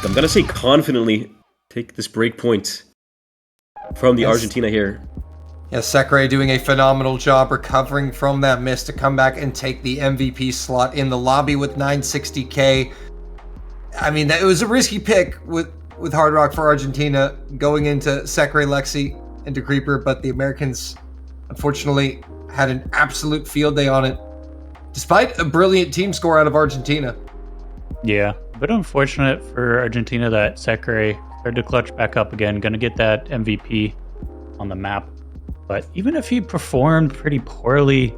I'm going to say confidently, take this break point from the Argentina here. Yeah, Sekre doing a phenomenal job recovering from that miss to come back and take the MVP slot in the lobby with 960k. I mean, it was a risky pick with Hard Rock for Argentina going into Sekre, Lexi, into Creeper, but the Americans unfortunately had an absolute field day on it, despite a brilliant team score out of Argentina. Yeah, a bit unfortunate for Argentina that Sekre started to clutch back up again, gonna get that MVP on the map. But even if he performed pretty poorly,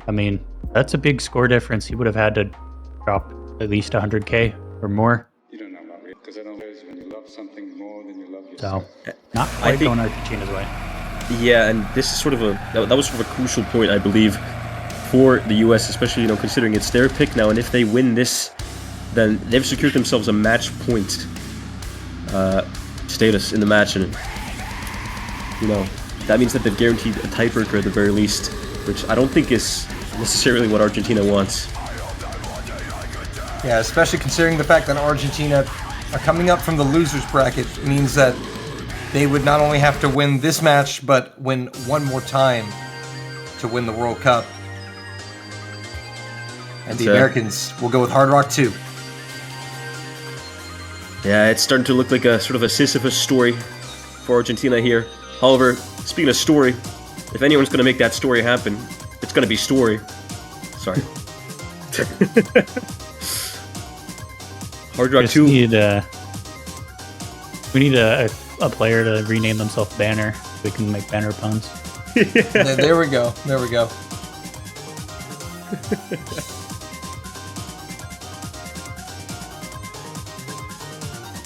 I mean, that's a big score difference. He would have had to drop at least 100k or more. You don't know about real, because I don't know when you love something more than you love yourself. So, not quite going Argentina's way. Yeah, and this is sort of that was sort of a crucial point, I believe, for the US, especially, considering it's their pick now, and if they win this, then they've secured themselves a match point status in the match, and that means that they've guaranteed a tiebreaker at the very least, which I don't think is necessarily what Argentina wants. Yeah, especially considering the fact that Argentina are coming up from the losers bracket, means that they would not only have to win this match, but win one more time to win the World Cup. And the Americans will go with Hard Rock 2. Yeah, it's starting to look like a sort of a Sisyphus story for Argentina here. However, speaking of story, if anyone's going to make that story happen, it's going to be Story. Sorry. Hard Rock 2. We need a player to rename themselves Banner so we can make banner puns. There we go. There we go.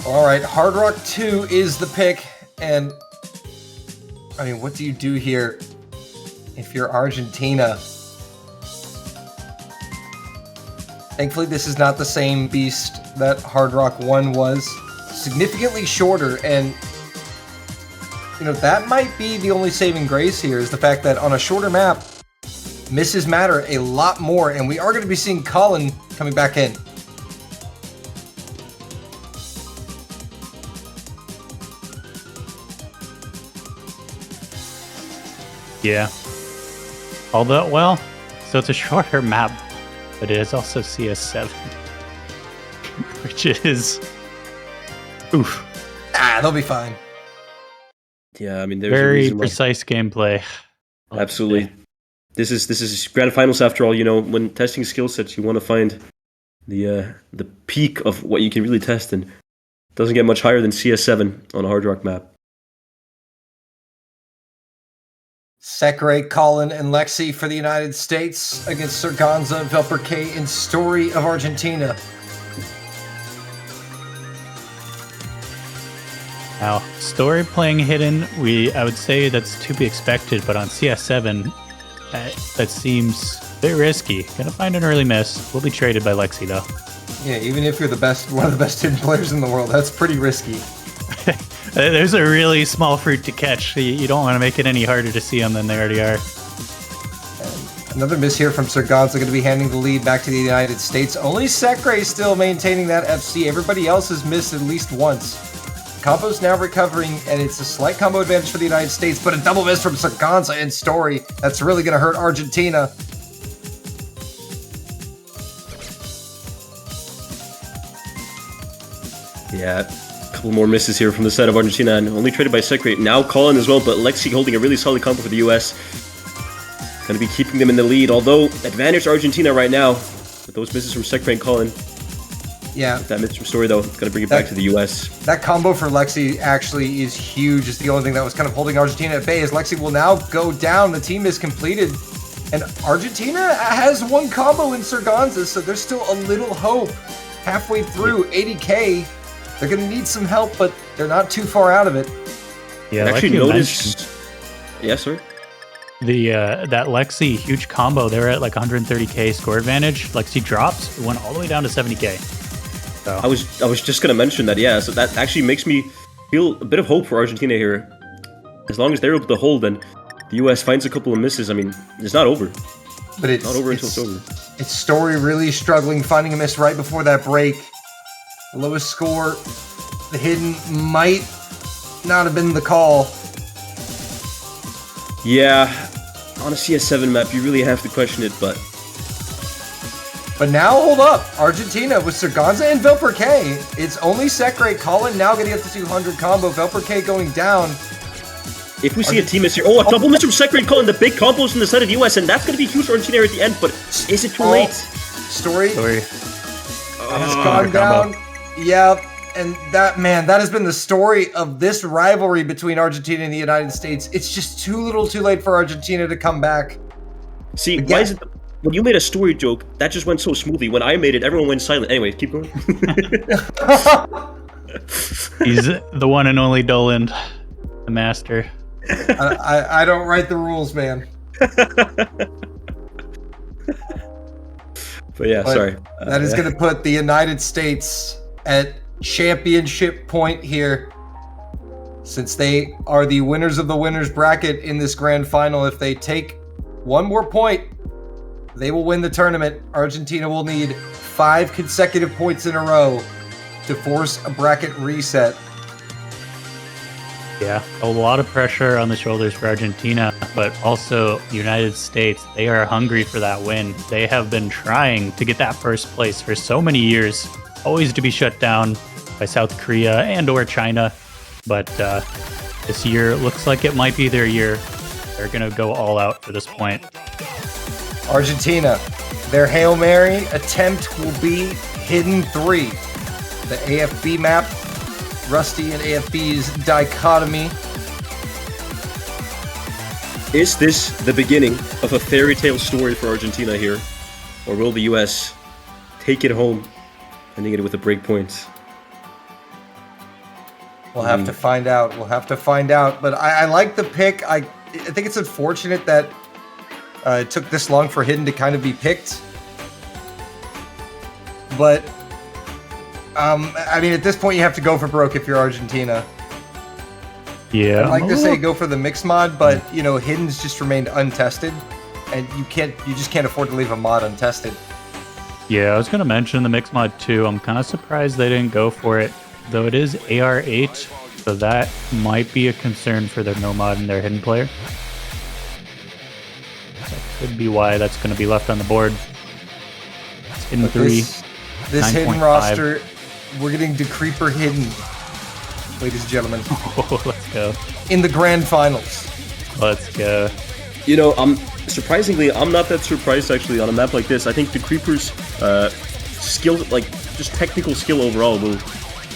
All right, Hard Rock 2 is the pick, and I mean, what do you do here if you're Argentina? Thankfully, this is not the same beast that Hard Rock 1 was. Significantly shorter, and that might be the only saving grace here, is the fact that on a shorter map, misses matter a lot more, and we are going to be seeing Colin coming back in. Yeah. Although, well, so it's a shorter map, but it is also CS7, which is, oof. They'll be fine. Yeah, I mean, there's very a reason precise gameplay. Absolutely. This is grand finals after all. When testing skill sets, you want to find the peak of what you can really test, and it doesn't get much higher than CS7 on a Hard Rock map. Sekre, Colin, and Lexi for the United States against Sir Gonza, Velper K, and Story of Argentina. Now, Story playing hidden, I would say that's to be expected, but on CS7, that seems a bit risky. Gonna find an early miss. We'll be traded by Lexi, though. Yeah, even if you're one of the best hidden players in the world, that's pretty risky. There's a really small fruit to catch. You don't want to make it any harder to see them than they already are. Another miss here from Sergonza, going to be handing the lead back to the United States. Only Sekre still maintaining that FC. Everybody else has missed at least once. Combo's now recovering, and it's a slight combo advantage for the United States, but a double miss from Sergonza in Story. That's really going to hurt Argentina. Yeah, a couple more misses here from the side of Argentina, and only traded by Sekre. Now Colin as well, but Lexi holding a really solid combo for the US. Going to be keeping them in the lead, although advantage Argentina right now. With those misses from Sekre and Colin. Yeah. That miss from Story, though, going to bring it back to the US. That combo for Lexi actually is huge. It's the only thing that was kind of holding Argentina at bay, as Lexi will now go down. The team is completed. And Argentina has one combo in Sergonza, so there's still a little hope. Halfway through, 80k. They're going to need some help, but they're not too far out of it. Yeah, I actually noticed... Yeah, sorry? That Lexi huge combo, they were at like 130k score advantage. Lexi drops, it went all the way down to 70k. So. I was just gonna mention that, yeah. So that actually makes me feel a bit of hope for Argentina here. As long as they're able to hold, and the US finds a couple of misses. I mean, it's not over. But it's not over until it's over. It's Story really struggling, finding a miss right before that break. The lowest score, the hidden might not have been the call. Yeah, on a CS7 map, you really have to question it, but... But now, hold up. Argentina with Sergonza and Velperke. It's only Sekre. Colin now getting up to 200 combo. Velperke going down. If we see a team miss here... Oh, a double miss from Sekre and Colin. The big combos from the side of the US, and that's going to be huge for Argentina at the end, but is it too late? Story has Oh, gone down. Yeah, and that, man, that has been the story of this rivalry between Argentina and the United States. It's just too little too late for Argentina to come back. See, why is it... When you made a story joke, that just went so smoothly. When I made it, everyone went silent. Anyway, keep going. He's the one and only Dolan, the master. I don't write the rules, man. But yeah, sorry. That is going to put the United States at championship point here, since they are the winners of the winners bracket in this grand final. If they take one more point, they will win the tournament. Argentina will need 5 consecutive points in a row to force a bracket reset. Yeah, a lot of pressure on the shoulders for Argentina, but also the United States. They are hungry for that win. They have been trying to get that first place for so many years, always to be shut down by South Korea and or China. But this year looks like it might be their year. They're going to go all out for this point. Argentina, their Hail Mary attempt will be Hidden 3. The AFB map, Rusty and AFB's dichotomy. Is this the beginning of a fairy tale story for Argentina here? Or will the US take it home, ending it with a break point? We'll have to find out. We'll have to find out. But I like the pick. I think it's unfortunate that it took this long for Hidden to kind of be picked. But, I mean, at this point, you have to go for broke if you're Argentina. Yeah. I'd like to say go for the mix mod, but, you know, Hidden's just remained untested. And you just can't afford to leave a mod untested. Yeah, I was going to mention the mix mod too. I'm kind of surprised they didn't go for it, though it is AR8, so that might be a concern for their no mod and their Hidden player. That could be why that's going to be left on the board. It's Hidden 3. This Hidden 9.5. roster, we're getting Decreeper Hidden, ladies and gentlemen. Oh, let's go. In the grand finals. Let's go. You know, surprisingly, I'm not that surprised actually on a map like this. I think the Creeper's skill, like just technical skill overall, will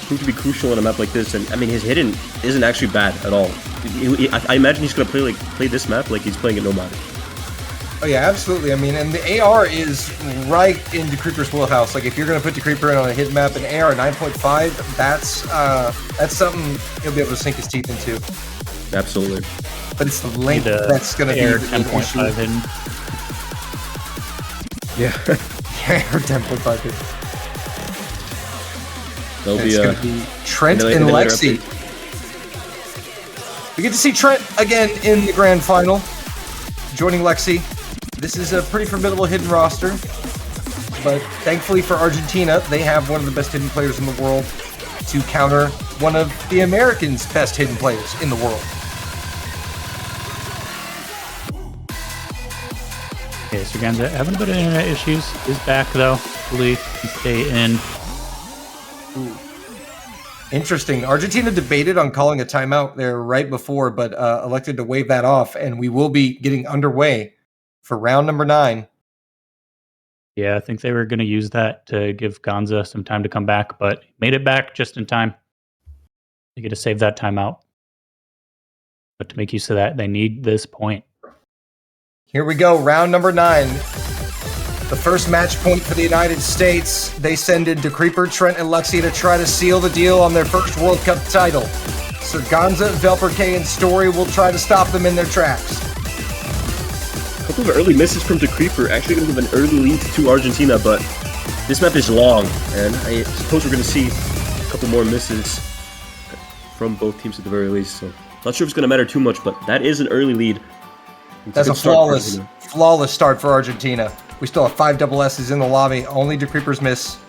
prove to be crucial on a map like this. And I mean, his Hidden isn't actually bad at all. I imagine he's gonna play this map like he's playing it no matter. Oh yeah, absolutely. I mean, and the AR is right in Decreeper's wheelhouse. Like, if you're gonna put Decreeper in on a hidden map, an AR 9.5, that's something he'll be able to sink his teeth into. Absolutely. But it's the length that's gonna be the 10.5 Hidden. Yeah, AR 10.5 hidden. That'll It's be gonna be Trent and Lexi. We get to see Trent again in the grand final, joining Lexi. This is a pretty formidable hidden roster, but thankfully for Argentina, they have one of the best hidden players in the world to counter one of the Americans' best hidden players in the world. Okay, so Ganza having a bit of internet issues. Is back though. Hopefully can stay in. Ooh. Interesting. Argentina debated on calling a timeout there right before, but elected to wave that off, and we will be getting underway for round number 9. Yeah, I think they were going to use that to give Ganza some time to come back, but made it back just in time. They get to save that timeout. But to make use of that, they need this point. Here we go, round number 9. The first match point for the United States. They send in DeCreeper, Trent, and Lexi to try to seal the deal on their first World Cup title. Surganza, Velperke, and Story will try to stop them in their tracks. A couple of early misses from DeCreeper actually going to give an early lead to Argentina, but this map is long, and I suppose we're going to see a couple more misses from both teams at the very least. So not sure if it's going to matter too much, but that is an early lead. That's a flawless start for Argentina. We still have 5 double S's in the lobby. Only DeCreeper's miss.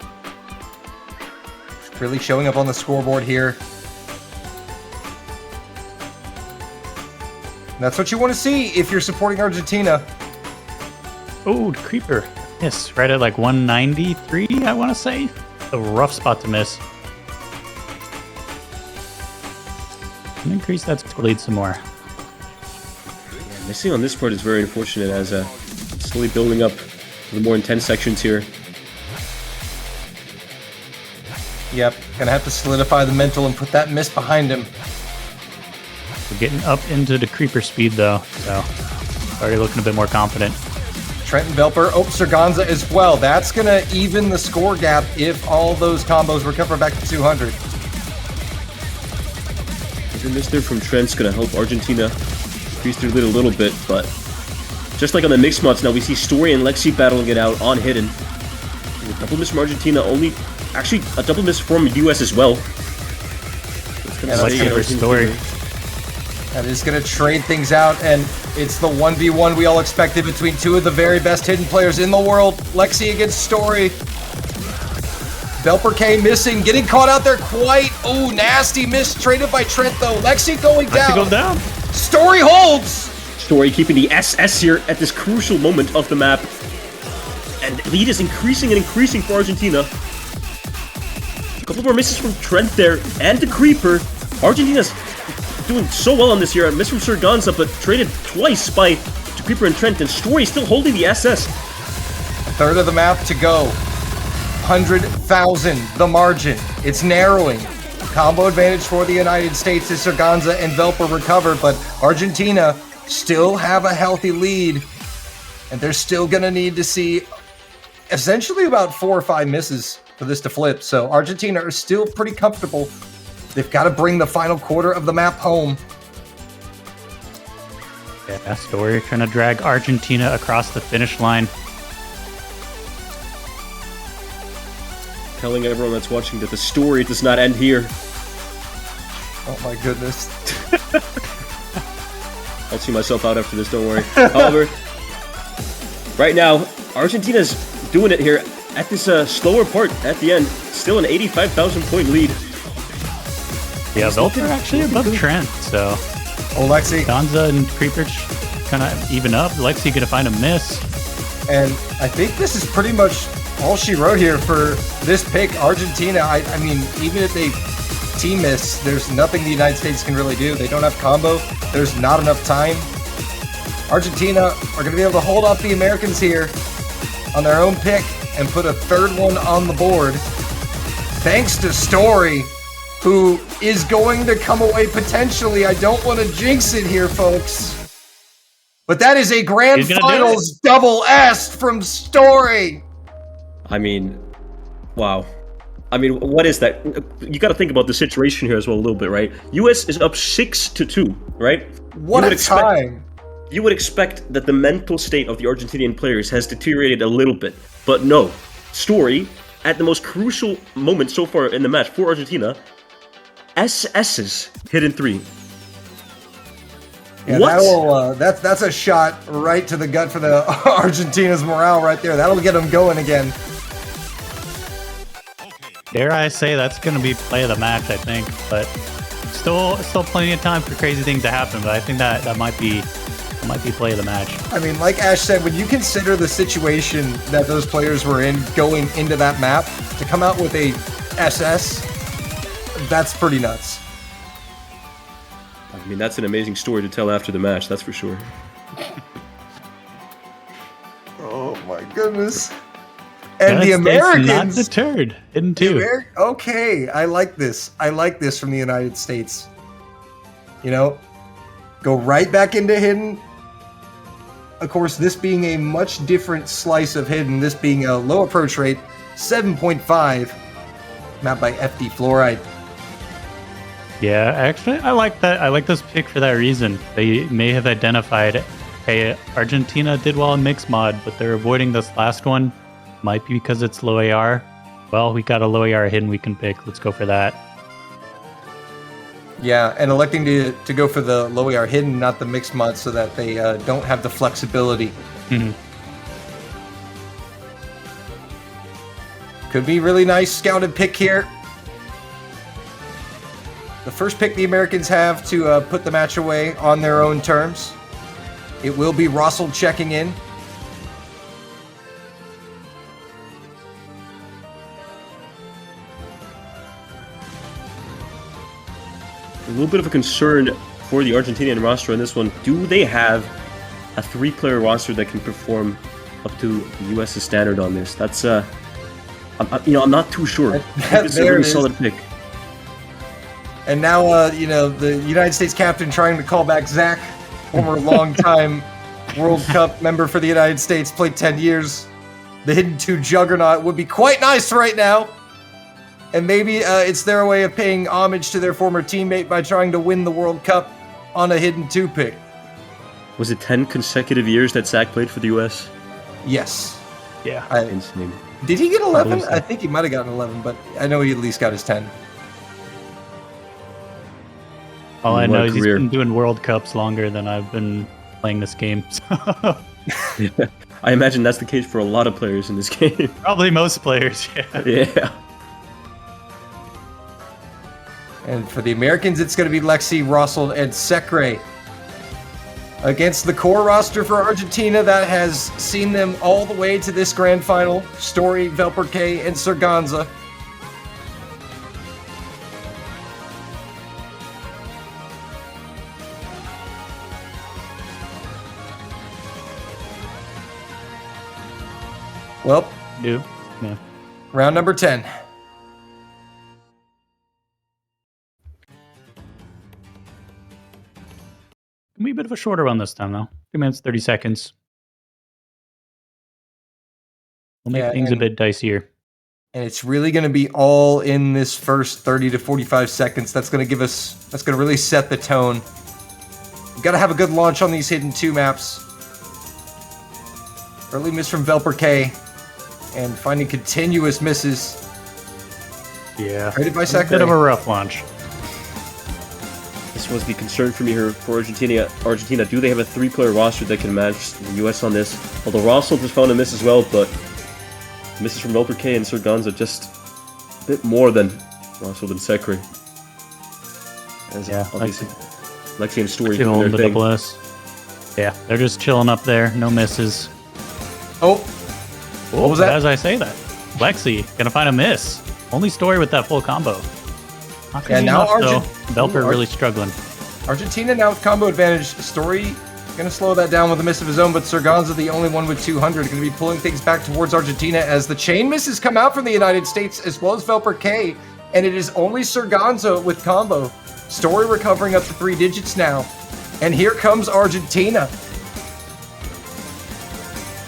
Really showing up on the scoreboard here. That's what you want to see if you're supporting Argentina. Oh, Creeper. Yes, right at like 193, I want to say. A rough spot to miss. And increase that score lead some more. Yeah, missing on this part is very unfortunate as slowly building up to the more intense sections here. Yep, gonna have to solidify the mental and put that miss behind him. We're getting up into the creeper speed though, so already looking a bit more confident. Trent and Velper, Surganza as well. That's gonna even the score gap if all those combos recover back to 200. The miss there from Trent's gonna help Argentina increase their lead a little bit, but just like on the mixed mods, now we see Story and Lexi battling it out on hidden. A double miss from Argentina, only actually a double miss from US as well. Lexi for Story. That is going to trade things out, and it's the 1v1 we all expected between 2 of the very best hidden players in the world. Lexi against Story. Velperke missing, getting caught out there quite. Oh, nasty miss traded by Trent, though. Lexi going down. Lexi goes down. Story holds. Story keeping the SS here at this crucial moment of the map. And lead is increasing and increasing for Argentina. A couple more misses from Trent there, and the Creeper. Argentina's doing so well on this here. A miss from Surganza, but traded twice by Creeper and Trent, and Story still holding the SS. A third of the map to go. 100,000, the margin. It's narrowing. Combo advantage for the United States as Surganza and Velper recover, but Argentina still have a healthy lead, and they're still going to need to see essentially about 4 or 5 misses for this to flip. So Argentina are still pretty comfortable. They've got to bring the final quarter of the map home. Yeah, Story trying to drag Argentina across the finish line. Telling everyone that's watching that the story does not end here. Oh my goodness. I'll see myself out after this, don't worry. However, right now, Argentina's doing it here at this slower part at the end. Still an 85,000 point lead. Yeah, Velper actually above Trent, so. Oh, Lexi. Ganza and Creeper kind of even up. Lexi gonna find a miss. And I think this is pretty much all she wrote here for this pick. Argentina, I mean, even if they team miss, there's nothing the United States can really do. They don't have combo. There's not enough time. Argentina are going to be able to hold off the Americans here on their own pick and put a third one on the board. Thanks to Story, who is going to come away potentially. I don't want to jinx it here, folks. But that is a grand finals double S from Story. I mean, wow. I mean, what is that? You got to think about the situation here as well a little bit, right? US is up 6-2, right? What a time. You would expect that the mental state of the Argentinian players has deteriorated a little bit. But no. Story, at the most crucial moment so far in the match for Argentina, SS's hidden 3. Yeah, What? That's a shot right to the gut for the Argentina's morale right there. That'll get them going again. Dare I say that's going to be play of the match, I think. But still plenty of time for crazy things to happen. But I think that might be play of the match. I mean, like Ash said, when you consider the situation that those players were in going into that map, to come out with a SS, that's pretty nuts. I mean, that's an amazing story to tell after the match, that's for sure. Oh my goodness. And the Americans not deterred. Hidden too. Okay, I like this. I like this from the United States. You know, go right back into Hidden. Of course, this being a much different slice of Hidden, this being a low approach rate, 7.5, mapped by FD Fluoride. Yeah, actually, I like that. I like this pick for that reason. They may have identified, hey, Argentina did well in mixed mod, but they're avoiding this last one. Might be because it's low AR. Well, we got a low AR Hidden we can pick. Let's go for that. Yeah, and electing to go for the low AR Hidden, not the mixed mod, so that they don't have the flexibility. Mm-hmm. Could be really nice scouted pick here. The first pick the Americans have to put the match away on their own terms. It will be Russell checking in. A little bit of a concern for the Argentinian roster on this one. Do they have a 3-player roster that can perform up to the U.S.'s standard on this? That's I'm not too sure. It's a really solid pick. And now, the United States captain trying to call back Zach, former longtime World Cup member for the United States, played 10 years. The Hidden 2 juggernaut would be quite nice right now. And maybe it's their way of paying homage to their former teammate by trying to win the World Cup on a Hidden 2 pick. Was it 10 consecutive years that Zach played for the U.S.? Yes. Yeah. Insane. Did he get 11? so. I think he might have gotten 11, but I know he at least got his 10. All I What know a is he's career. been doing World Cups longer than I've been playing this game. So. I imagine that's the case for a lot of players in this game. Probably most players, yeah. Yeah. And for the Americans, it's going to be Lexi, Russell, and Secre. Against the core roster for Argentina that has seen them all the way to this grand final. Story, Velperke, and Serganza. Well, Yeah. round number 10. Can be a bit of a shorter one this time, though. 2 minutes, 30 seconds. We'll make Yeah, things a and- bit dicier. And it's really going to be all in this first 30 to 45 seconds. That's going to really set the tone. You've got to have a good launch on these Hidden 2 maps. Early miss from Velperke. And finding continuous misses. Yeah. Rated by A bit of a Secre. rough launch. This was the concern for me here for Argentina. Do they have a 3-player roster that can match the U.S. on this? Although Rossel has found a miss as well, but misses from Velperke and Serganza just a bit more than Rossel and Secre. As Yeah, obviously, Lexi and Story Actually doing holding their the thing. double S. Yeah, they're just chilling up there. No misses. Oh, What was that? As I say that. Lexi, gonna find a miss. Only Story with that full combo. Not gonna Yeah, be now enough, though. Velper really struggling. Argentina now with combo advantage. Story going to slow that down with a miss of his own, but Serganza, the only one with 200, going to be pulling things back towards Argentina as the chain misses come out from the United States as well as Velperke, and it is only Serganza with combo. Story recovering up to 3 digits now, and here comes Argentina.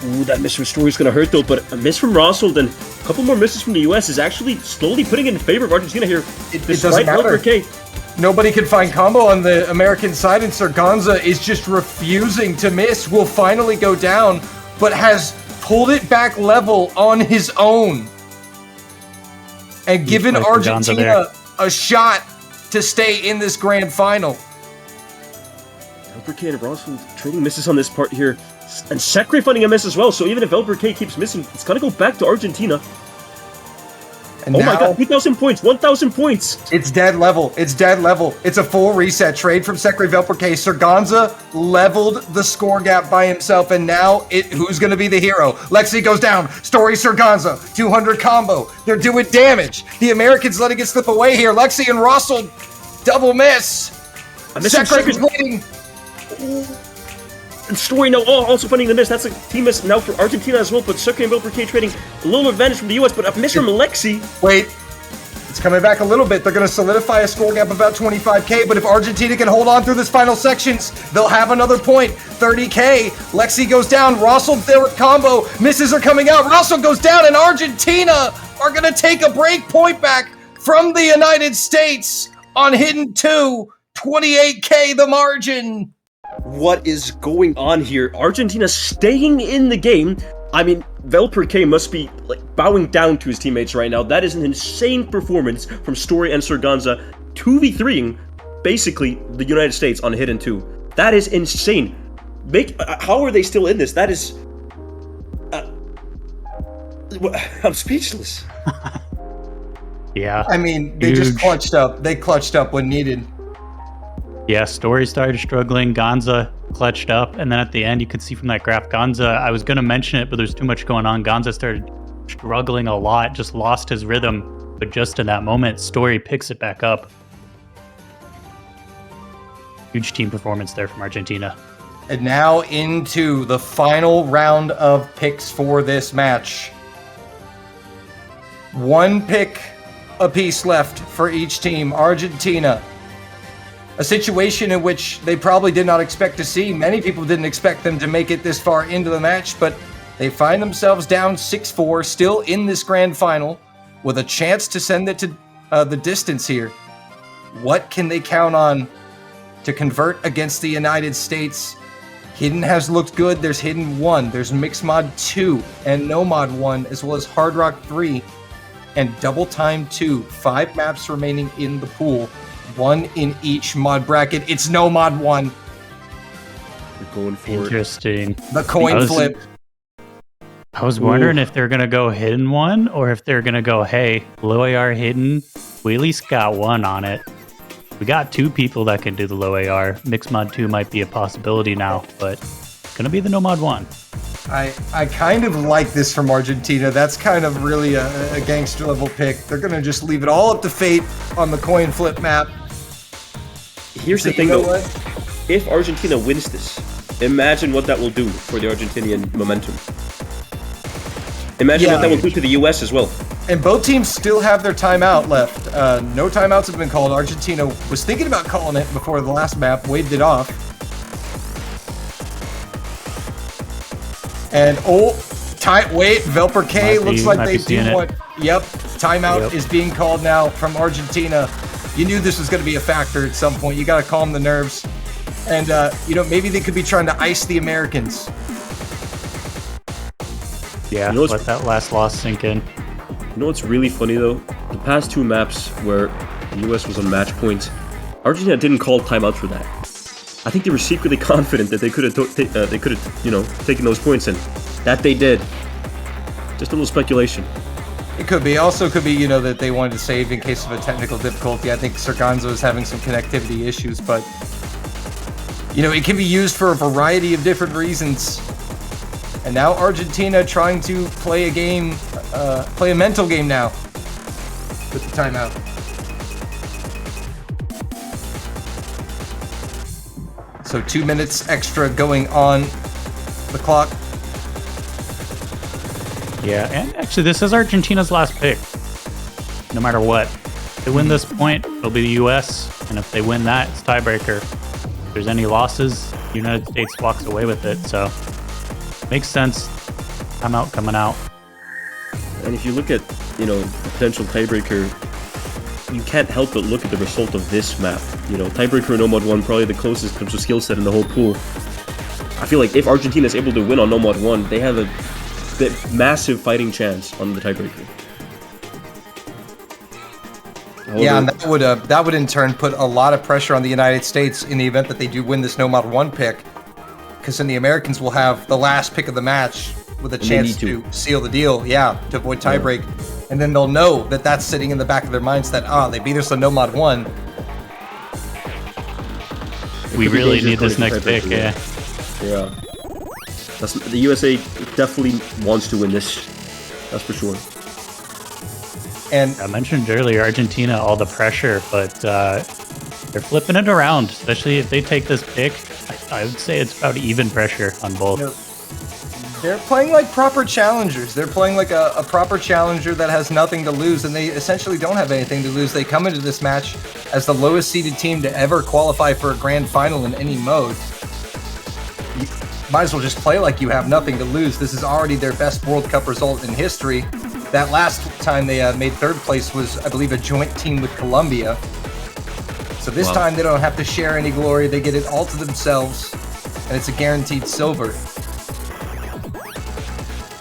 Ooh, that miss from Story is going to hurt though, but a miss from Rossel and a couple more misses from the U.S. is actually slowly putting it in favor of Argentina here. It doesn't matter. Velperke. Nobody can find combo on the American side, and Serganza is just refusing to miss. Will finally go down, but has pulled it back level on his own. And given play Serganza Argentina a shot to stay in this grand final. VP and Russell trading misses on this part here. And Sekre finding a miss as well, so even if VP keeps missing, it's gonna go back to Argentina. And oh now, my god, 2,000 points, 1,000 points! It's dead level. It's dead level. It's a full reset trade from Sekre Velperke. Serganza leveled the score gap by himself, and now who's going to be the hero? Lexi goes down. Story Serganza, 200 combo. They're doing damage. The Americans letting it slip away here. Lexi and Russell, double miss. Sekre's bleeding. And Story now also finding the miss. That's a team miss now for Argentina as well, but Sekre and VP trading a little advantage from the US, but a miss from Lexi. Wait. It's coming back a little bit. They're going to solidify a score gap of about 25k, but if Argentina can hold on through this final sections, they'll have another point. 30k. Lexi goes down. Russell, their combo. Misses are coming out. Russell goes down, and Argentina are going to take a break point back from the United States on Hidden 2. 28k the margin. What is going on here? Argentina staying in the game. I mean, VP must be like bowing down to his teammates right now. That is an insane performance from Story and Serganza, 2v3ing basically the United States on Hidden 2. That is insane. How are they still in this? That is... I'm speechless. Yeah. I mean, they just clutched up. They clutched up when needed. Yeah, Story started struggling, Gonza clutched up, and then at the end you could see from that graph, Gonza, I was going to mention it, but there's too much going on. Gonza started struggling a lot, just lost his rhythm, but just in that moment, Story picks it back up. Huge team performance there from Argentina. And now into the final round of picks for this match. One pick apiece left for each team. Argentina, a situation in which they probably did not expect to see. Many people didn't expect them to make it this far into the match, but they find themselves down 6-4, still in this grand final, with a chance to send it to the distance here. What can they count on to convert against the United States? Hidden has looked good. There's Hidden 1, there's Mixed Mod 2, and No Mod 1, as well as Hard Rock 3, and Double Time 2. 5 maps remaining in the pool. 1 in each mod bracket. It's No Mod 1. We're going for Interesting. The coin flip. I was wondering if they're going to go Hidden 1 or if they're going to go, hey, low AR Hidden, we at least got 1 on it. We got 2 people that can do the low AR. Mixed Mod 2 might be a possibility now, but it's going to be the No Mod 1. I kind of like this from Argentina. That's kind of really a gangster level pick. They're going to just leave it all up to fate on the coin flip map. Here's the thing though, if Argentina wins this, imagine what that will do for the Argentinian momentum. Imagine what that will do to the US as well. And both teams still have their timeout left. No timeouts have been called. Argentina was thinking about calling it before the last map, waved it off. And wait, VP looks like they do want. Yep, timeout is being called now from Argentina. You knew this was going to be a factor at some point. You got to calm the nerves, and maybe they could be trying to ice the Americans. Yeah, let that last loss sink in. You know what's really funny though? The past 2 maps where the US was on match point, Argentina didn't call timeout for that. I think they were secretly confident that they could have, taken those points, and that they did. Just a little speculation. It could be. Also could be, that they wanted to save in case of a technical difficulty. I think Serganza is having some connectivity issues, but, it can be used for a variety of different reasons. And now Argentina trying to play a mental game now with the timeout. So 2 minutes extra going on the clock. Yeah, and actually this is Argentina's last pick. No matter what. If they win this point, it'll be the US, and if they win that, it's tiebreaker. If there's any losses, the United States walks away with it, so makes sense. Timeout coming out. And if you look at, the potential tiebreaker, you can't help but look at the result of this map. Tiebreaker and No Mod 1, probably the closest in terms of skill set in the whole pool. I feel like if Argentina is able to win on No Mod 1, they have a massive fighting chance on the tiebreaker. Yeah, and that would in turn put a lot of pressure on the United States in the event that they do win this No Mod 1 pick, because then the Americans will have the last pick of the match with a chance to seal the deal, yeah, to avoid tiebreak, and then they'll know that that's sitting in the back of their minds that, they beat us on No Mod 1. We really need this next pick, yeah. Yeah. The USA definitely wants to win this, that's for sure. And I mentioned earlier Argentina, all the pressure, but they're flipping it around, especially if they take this pick. I would say it's about even pressure on both. They're playing like proper challengers. They're playing like a proper challenger that has nothing to lose, and they essentially don't have anything to lose. They come into this match as the lowest seeded team to ever qualify for a grand final in any mode. You might as well just play like you have nothing to lose. This is already their best World Cup result in history. That last time they made third place was, I believe, a joint team with Colombia. So this time they don't have to share any glory. They get it all to themselves, and it's a guaranteed silver.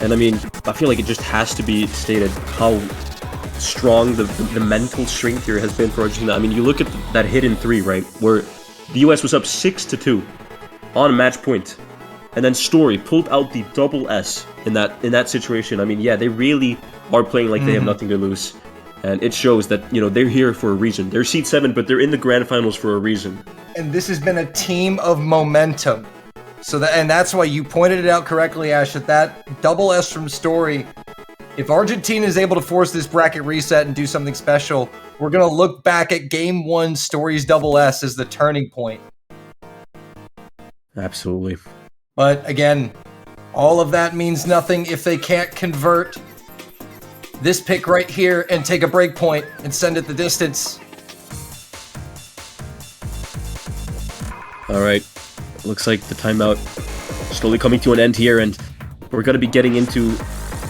And I mean, I feel like it just has to be stated how strong the mental strength here has been for Argentina. I mean, you look at that hidden three, right, where the US was up 6-2 on match point, and then Story pulled out the double S in that situation. I mean, yeah, they really are playing like they have nothing to lose, and it shows that, you know, they're here for a reason. They're seed 7, but they're in the grand finals for a reason. And this has been a team of momentum. And that's why you pointed it out correctly, Ash, that double S from Story. If Argentina is able to force this bracket reset and do something special, we're going to look back at Game 1 Story's double S as the turning point. Absolutely. But again, all of that means nothing if they can't convert this pick right here and take a break point and send it the distance. All right. Looks like the timeout slowly coming to an end here, and we're going to be getting into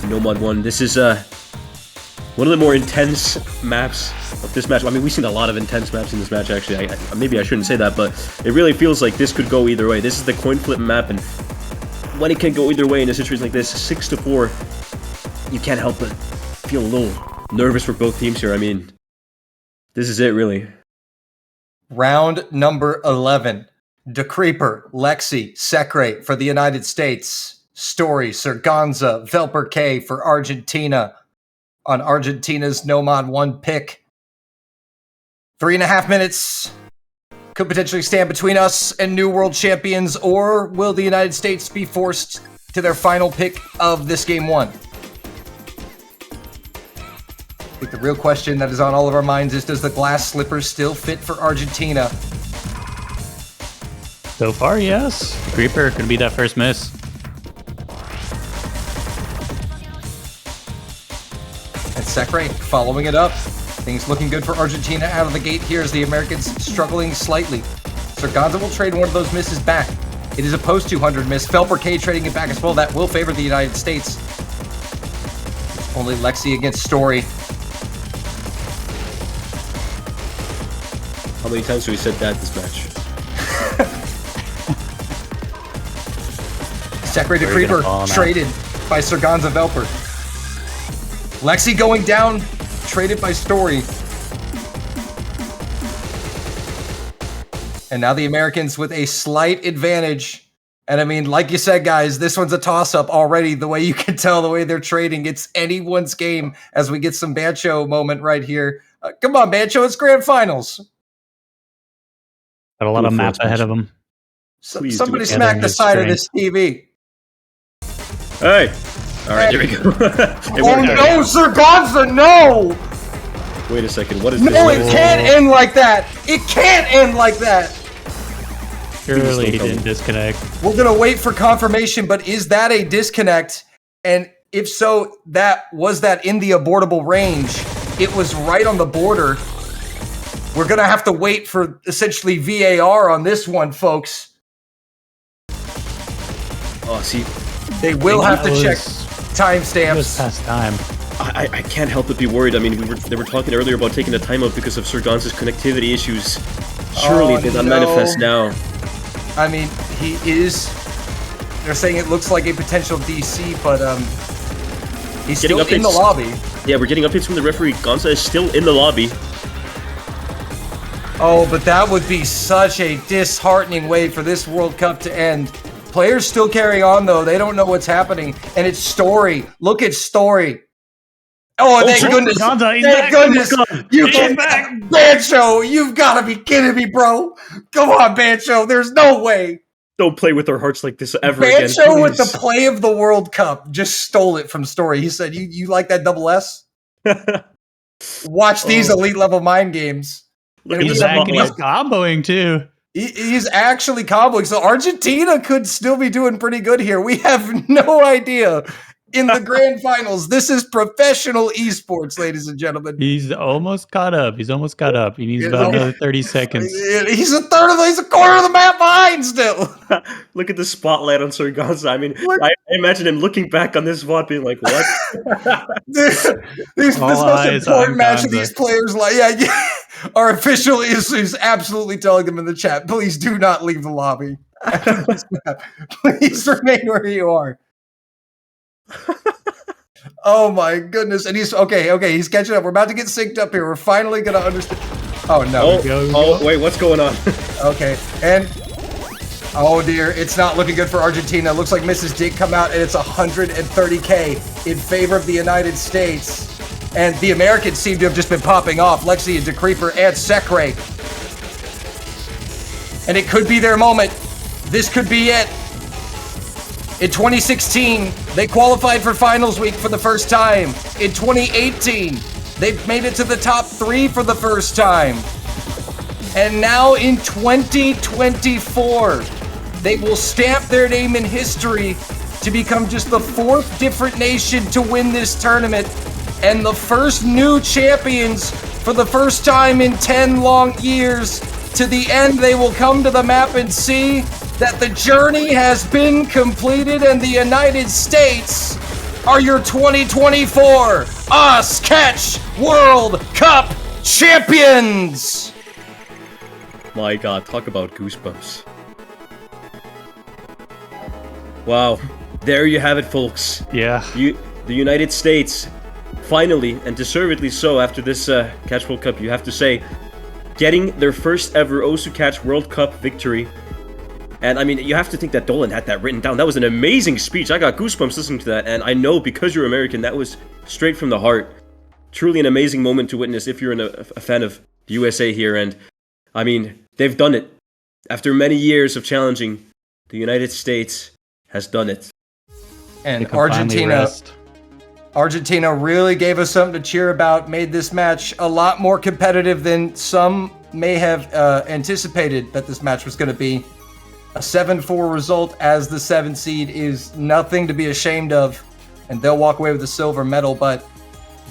No Mod 1. This is one of the more intense maps of this match. I mean, we've seen a lot of intense maps in this match, actually. Maybe I shouldn't say that, but it really feels like this could go either way. This is the coin flip map, and when it can go either way in a situation like this, 6-4, you can't help but feel a little nervous for both teams here. I mean, this is it, really. Round number 11. De Creeper, Lexi, Secre for the United States. Story, Serganza, Velper K for Argentina on Argentina's No Mod 1 pick. 3.5 minutes could potentially stand between us and new world champions, or will the United States be forced to their final pick of this Game 1? I think the real question that is on all of our minds is, does the glass slippers still fit for Argentina? So far, yes. Creeper could be that first miss. And Secre following it up. Things looking good for Argentina out of the gate here as the Americans struggling slightly. Serganza will trade one of those misses back. It is a post-200 miss. Felper K trading it back as well. That will favor the United States. Only Lexi against Story. How many times have we said that this match? Secre de Creeper traded by Serganza Velper. Lexi going down, traded by Story. And now the Americans with a slight advantage. And I mean, like you said, guys, this one's a toss-up already. The way you can tell, the way they're trading, it's anyone's game as we get some Bancho moment right here. Come on, Bancho, it's grand finals. Got a lot of map ahead of them. Somebody smack the side of this TV. Hey! Alright, here we go. Oh no, Serganza, no! Wait a second, what is this? No, it can't end like that! It can't end like that! Surely he didn't disconnect. We're gonna wait for confirmation, but is that a disconnect? And if so, was that in the abortable range? It was right on the border. We're gonna have to wait for essentially VAR on this one, folks. Oh, see, they will have to check timestamps. It was past time. I can't help but be worried. I mean, they were talking earlier about taking a timeout because of Serganza's connectivity issues. Surely they're not manifest now. I mean, he is. They're saying it looks like a potential DC, but he's still in the lobby. Yeah, we're getting updates from the referee. Gonza is still in the lobby. Oh, but that would be such a disheartening way for this World Cup to end. Players still carry on, though. They don't know what's happening. And it's Story. Look at Story. Oh, thank goodness. Gonza, he's Thank back. goodness. You He's can back. Bancho, you've got to be kidding me, bro. Come on, Bancho. There's no way. Don't play with our hearts like this ever again. Bancho with the please. play of the World Cup just stole it from Story. He said, you like that double S? Watch these elite level mind games. Look And at He's this back and he's spotlight. comboing too. He's actually comboing. So Argentina could still be doing pretty good here. We have no idea. In the grand finals, this is professional esports, ladies and gentlemen. He's almost caught up. He needs about another 30 seconds. He's a quarter of the map behind still. Look at the spotlight on Sorganza. I mean, I imagine him looking back on this VOD being like, what? This All most eyes important on match of Gonza. these players. Like, yeah. Our official is absolutely telling them in the chat, please do not leave the lobby. After this map. Please remain where you are. Oh my goodness. And he's okay, he's catching up. We're about to get synced up here. We're finally gonna understand. Oh no. Wait, what's going on? Okay. And oh dear, it's not looking good for Argentina. It looks like Mrs. did come out and it's 130k in favor of the United States. And the Americans seem to have just been popping off. Lexi and DeCreeper and Sekre. And it could be their moment. This could be it. In 2016, they qualified for finals week for the first time. In 2018, they made it to the top 3 for the first time. And now in 2024, they will stamp their name in history to become just the 4th different nation to win this tournament and the first new champions for the first time in 10 long years. To the end, they will come to the map and see that the journey has been completed and the United States are your 2024 Catch World Cup champions! My God, talk about goosebumps. Wow, there you have it, folks. Yeah. The United States, finally, and deservedly so after this Catch World Cup, you have to say, getting their first ever Osu Catch World Cup victory. And I mean, you have to think that Dolan had that written down. That was an amazing speech. I got goosebumps listening to that. And I know because you're American, that was straight from the heart. Truly an amazing moment to witness if you're a fan of the USA here. And I mean, they've done it. After many years of challenging, the United States has done it. And Argentina really gave us something to cheer about, made this match a lot more competitive than some may have anticipated that this match was going to be. A 7-4 result as the 7th seed is nothing to be ashamed of, and they'll walk away with the silver medal, but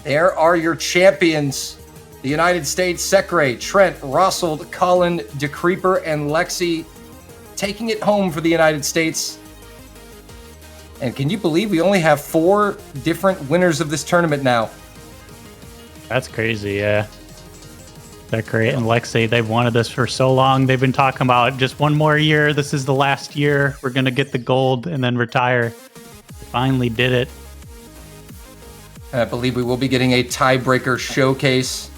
there are your champions. The United States, Sekre, Trent, Rossold, Colin, DeCreeper, and Lexi taking it home for the United States. And can you believe we only have 4 different winners of this tournament now? That's crazy, yeah. Sekre and Lexi, they've wanted this for so long. They've been talking about just one more year. This is the last year. We're going to get the gold and then retire. They finally did it. And I believe we will be getting a tiebreaker showcase.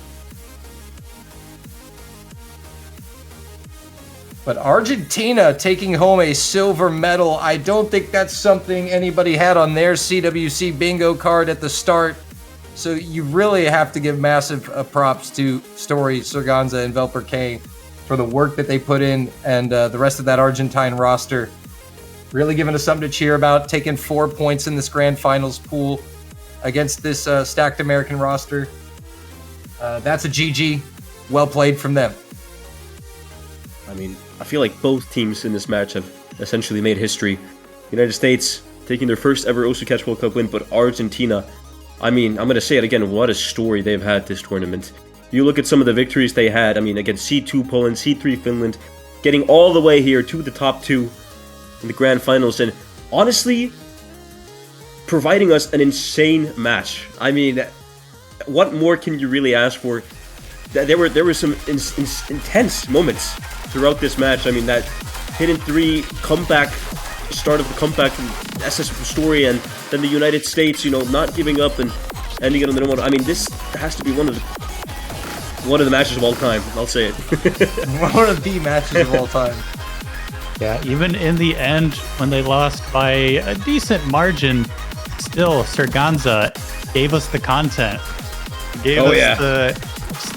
But Argentina taking home a silver medal, I don't think that's something anybody had on their CWC bingo card at the start. So you really have to give massive props to Story, Sorganza, and Velper K for the work that they put in, and the rest of that Argentine roster. Really giving us something to cheer about, taking 4 points in this grand finals pool against this stacked American roster. That's a GG. Well played from them. I mean, I feel like both teams in this match have essentially made history. United States taking their first ever Osu Catch World Cup win, but Argentina, I mean, I'm going to say it again, what a story they've had this tournament. You look at some of the victories they had, I mean, against C2 Poland, C3 Finland, getting all the way here to the top 2 in the grand finals, and honestly, providing us an insane match. I mean, what more can you really ask for? There were some intense moments throughout this match. I mean, that hidden 3 comeback, start of the comeback from SS Story, and then the United States, you know, not giving up and ending it on the normal. I mean, this has to be one of one of the matches of all time. I'll say it. One of the matches of all time. Yeah, even in the end, when they lost by a decent margin, still Serganza gave us the content. Gave us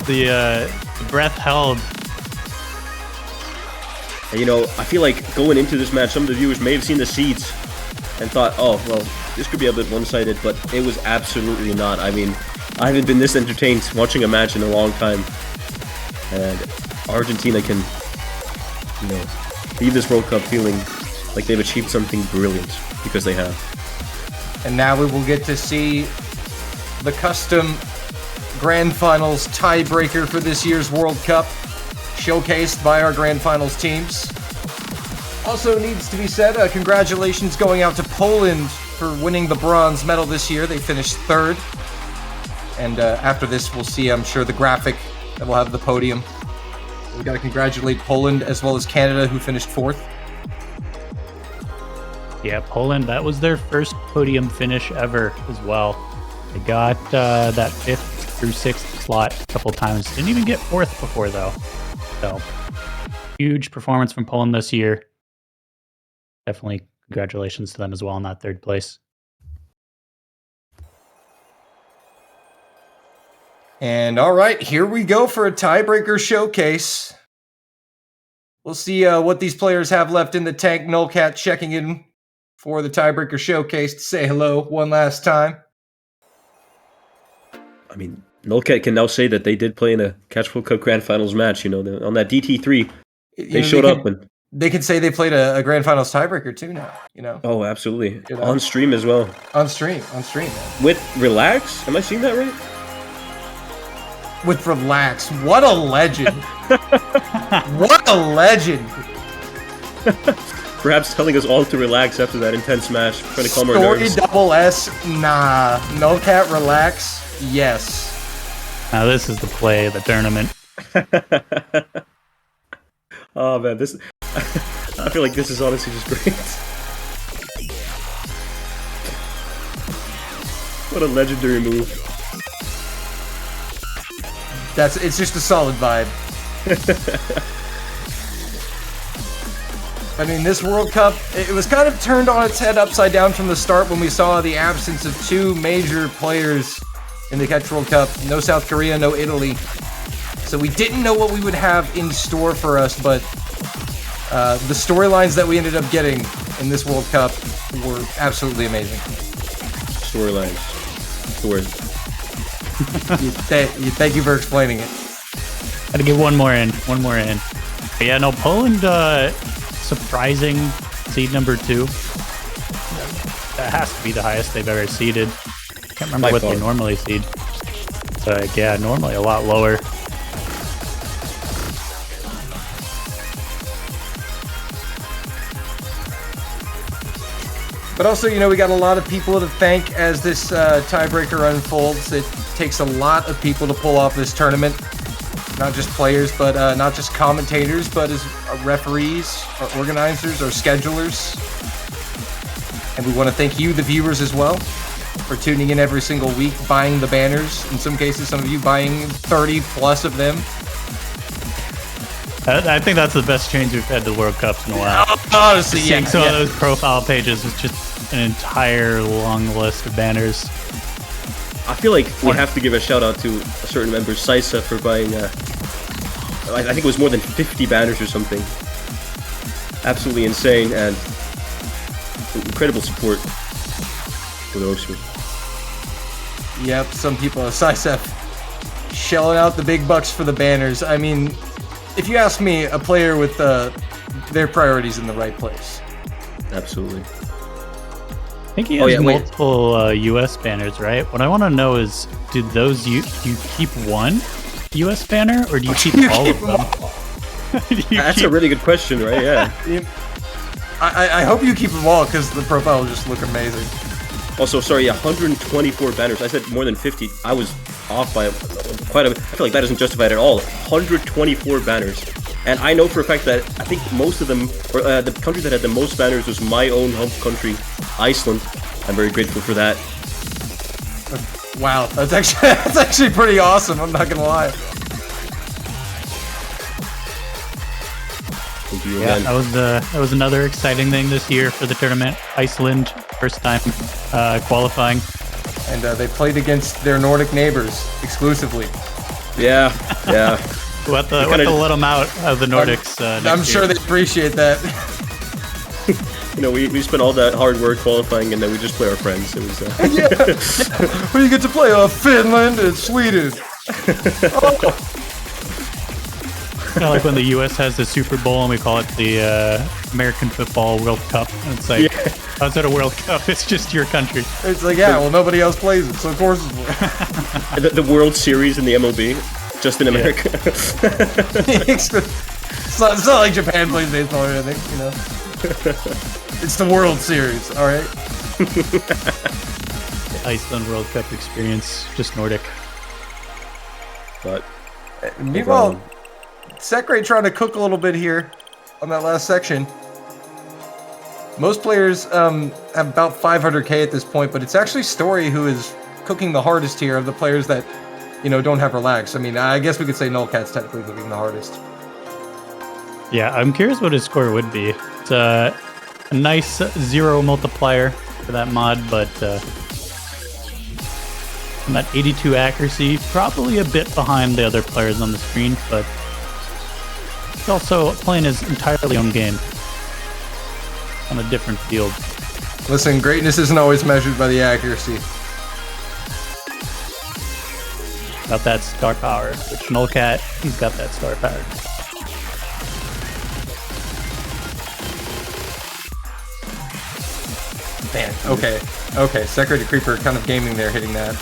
the breath held. And, you know, I feel like going into this match, some of the viewers may have seen the seeds and thought, oh, well, this could be a bit one-sided, but it was absolutely not. I mean, I haven't been this entertained watching a match in a long time. And Argentina can, you know, leave this World Cup feeling like they've achieved something brilliant, because they have. And now we will get to see the custom Grand Finals tiebreaker for this year's World Cup, showcased by our Grand Finals teams. Also needs to be said, congratulations going out to Poland for winning the bronze medal this year. They finished 3rd. And after this, we'll see, I'm sure, the graphic that will have the podium. We got to congratulate Poland as well as Canada, who finished 4th. Yeah, Poland, that was their first podium finish ever as well. They got that 5th through 6th slot a couple times. Didn't even get 4th before, though. So, huge performance from Poland this year. Definitely congratulations to them as well in that 3rd place. And all right, here we go for a tiebreaker showcase. We'll see what these players have left in the tank. Nullcat checking in for the tiebreaker showcase to say hello one last time. I mean, Nullcat can now say that they did play in a Catch World Cup Grand Finals match. You know, on that DT3, they showed up and they can say they played a Grand Finals tiebreaker too now. You know. Oh, absolutely. You know? On stream as well. On stream, man. With Relax? Am I seeing that right? With Relax. What a legend. What a legend. Perhaps telling us all to relax after that intense match, trying to calm our nerves. Story double S, nah. Nullcat Relax, yes. Now this is the play of the tournament. Oh man, this I feel like this is honestly just great. What a legendary move. It's just a solid vibe. I mean, this World Cup, it was kind of turned on its head upside down from the start when we saw the absence of 2 major players in the Catch World Cup. No South Korea, no Italy. So we didn't know what we would have in store for us, but the storylines that we ended up getting in this World Cup were absolutely amazing. Storylines. Stories. Thank you for explaining it. Gotta get one more in. But yeah, no, Poland, surprising seed number 2. That has to be the highest they've ever seeded. Can't remember what they normally seed. But yeah, normally a lot lower. But also, you know, we got a lot of people to thank as this tiebreaker unfolds. It takes a lot of people to pull off this tournament. Not just players, but not just commentators, but as referees, our organizers, our schedulers. And we want to thank you, the viewers, as well, for tuning in every single week, buying the banners. In some cases, some of you buying 30 plus of them. I think that's the best change we've had to World Cups in a while. Honestly, Seeing some of those profile pages is just an entire long list of banners. I feel like we have to give a shout out to a certain member, Saisa, for buying, I think it was more than 50 banners or something. Absolutely insane, and incredible support for the roster. Yep, some people, Saisa, shelling out the big bucks for the banners. I mean, if you ask me, a player with their priorities in the right place. Absolutely. I think he has multiple US banners, right? What I want to know is, do you keep one US banner, or do you keep all of them? That's a really good question, right? Yeah. I hope you keep them all, because the profile will just look amazing. Also, sorry, 124 banners. I said more than 50. I was off by quite a bit. I feel like that isn't justified at all. 124 banners. And I know for a fact that I think most of them, or the country that had the most banners was my own home country, Iceland. I'm very grateful for that. Wow, that's actually pretty awesome. I'm not gonna lie. to you Yeah, again. that was another exciting thing this year for the tournament. Iceland, first time qualifying. And they played against their Nordic neighbors exclusively. Yeah, yeah. We'll have to let them out of the Nordics. I'm sure they appreciate that. You know, we spent all that hard work qualifying, and then we just play our friends. It was Yeah. Well, you get to play Finland and Sweden. Kind of like when the U.S. has the Super Bowl and we call it the American Football World Cup. And it's like, outside of World Cup, it's just your country. It's like, yeah, well, nobody else plays it, so of course it's the World Series in the MLB, just in America. it's not like Japan plays baseball or anything, you know. It's the World Series, all right. The Iceland World Cup experience, just Nordic. But meanwhile, Sekre trying to cook a little bit here on that last section. Most players have about 500k at this point, but it's actually Story who is cooking the hardest here of the players that, you know, don't have relax. I mean, I guess we could say Nullcat's technically cooking the hardest. Yeah, I'm curious what his score would be. It's a nice 0 multiplier for that mod, but on that 82 accuracy, probably a bit behind the other players on the screen, but he's also playing his entirely own game on a different field. Listen, greatness isn't always measured by the accuracy. Got that star power, which Nullcat, he's got that star power. Man, okay. Sekre the Creeper kind of gaming there, hitting that.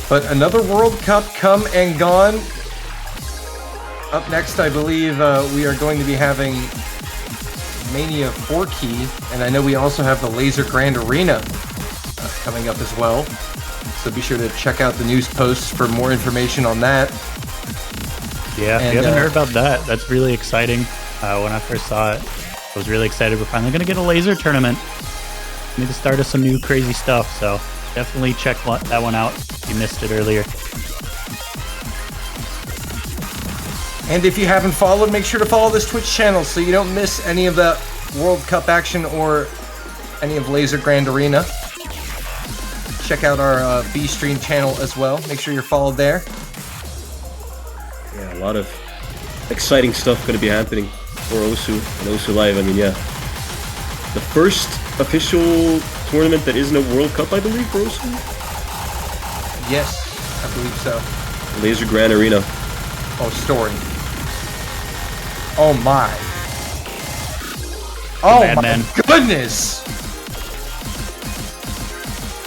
But another World Cup come and gone. Up next, I believe we are going to be having Mania 4 Key, and I know we also have the Laser Grand Arena coming up as well. So be sure to check out the news posts for more information on that. Yeah, if And, you haven't heard about that, that's really exciting. When I first saw it, I was really excited. We're finally going to get a laser tournament. We need to start us some new crazy stuff, so definitely check that one out if you missed it earlier. And if you haven't followed, make sure to follow this Twitch channel so you don't miss any of the World Cup action or any of Laser Grand Arena. Check out our B-Stream channel as well. Make sure you're followed there. yeah, a lot of exciting stuff going to be happening for Osu and Osu Live. I mean, yeah. The first official tournament that isn't a World Cup, I believe, for Osu? Yes, I believe so. Laser Grand Arena. Oh, Story. Oh my. Oh Madman. my goodness!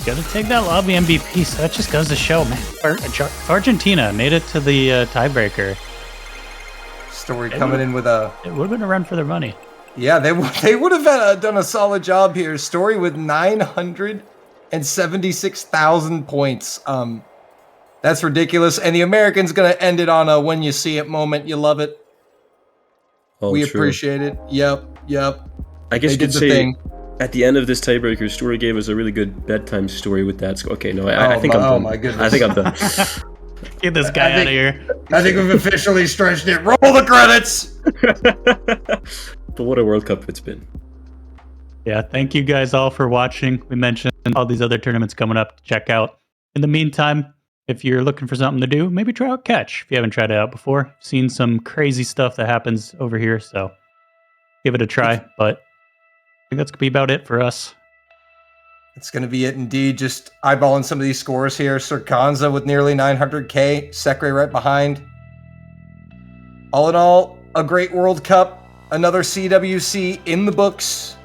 Gotta take that lobby MVP, so that just goes to show, man. Argentina made it to the tiebreaker. Story coming in with a... It would have been a run for their money. Yeah, they would have done a solid job here. Story with 976,000 points. That's ridiculous. And the American's going to end it on a when you see it moment. You love it. Oh, We true. appreciate it. Yep. I guess They you did could the say thing. at the end of this tiebreaker, Story gave us a really good bedtime story with that. Okay, no, I think I'm done. Oh my goodness. I think I'm done. Get this guy out of here. I think we've officially stretched it. Roll the credits! But what a World Cup it's been. Yeah, thank you guys all for watching. We mentioned all these other tournaments coming up to check out. In the meantime, if you're looking for something to do, maybe try out Catch if you haven't tried it out before. Seen some crazy stuff that happens over here, so give it a try. But I think that's going to be about it for us. It's going to be it indeed. Just eyeballing some of these scores here. Sirkanza with nearly 900k. Sekre right behind. All in all, a great World Cup. Another CWC in the books.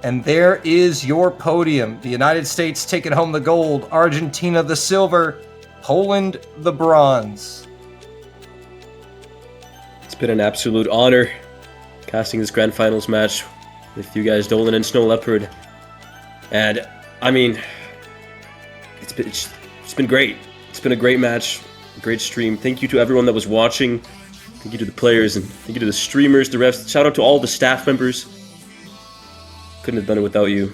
And there is your podium. The United States taking home the gold. Argentina the silver. Poland the bronze. It's been an absolute honor casting this grand finals match with you guys, Dolan and Snow Leopard. And I mean, it's been great. It's been a great match, a great stream. Thank you to everyone that was watching. Thank you to the players, and thank you to the streamers, the refs. Shout out to all the staff members. Couldn't have done it without you.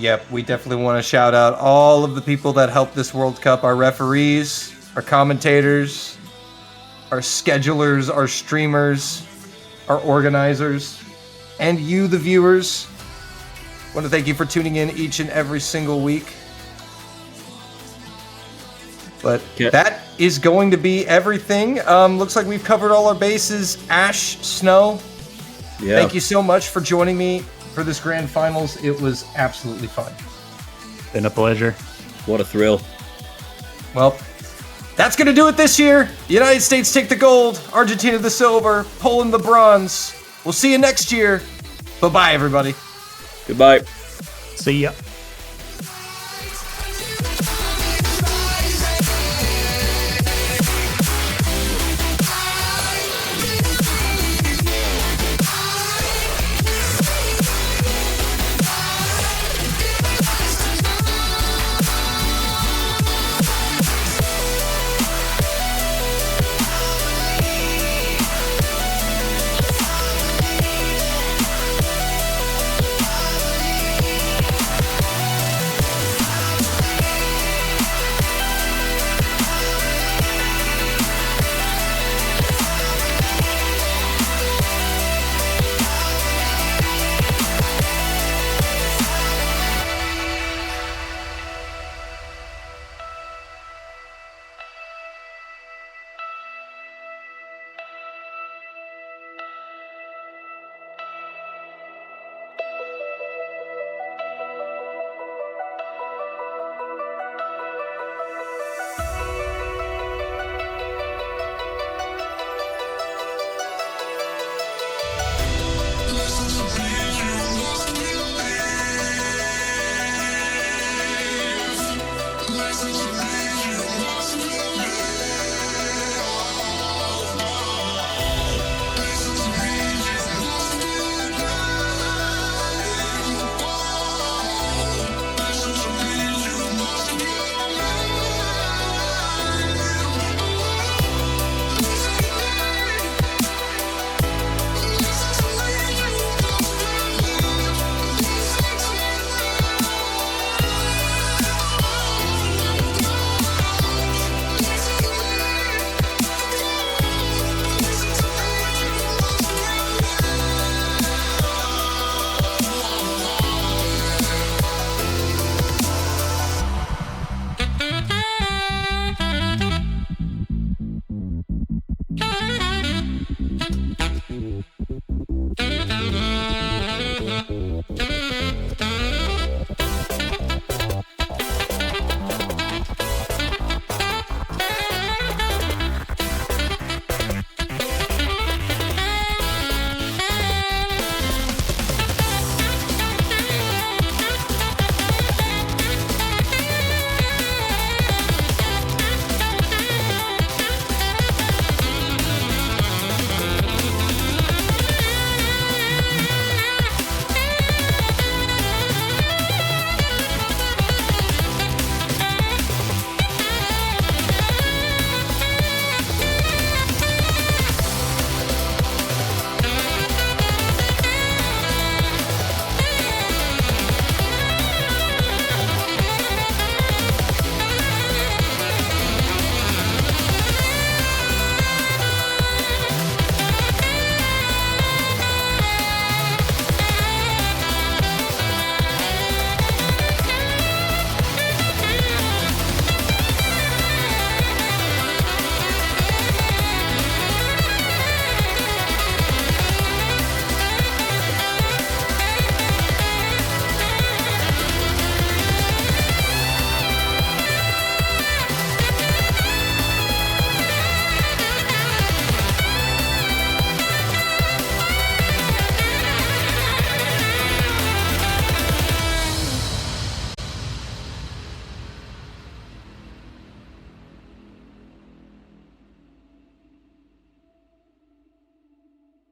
Yep, we definitely want to shout out all of the people that helped this World Cup, our referees, our commentators, our schedulers, our streamers, our organizers, and you, the viewers. I want to thank you for tuning in each and every single week. But that is going to be everything. Looks like we've covered all our bases. Ash, Snow, thank you so much for joining me for this grand finals. It was absolutely fun. Been a pleasure. What a thrill. Well, that's going to do it this year. The United States take the gold, Argentina the silver, Poland the bronze. We'll see you next year. Bye-bye, everybody. Goodbye. See ya.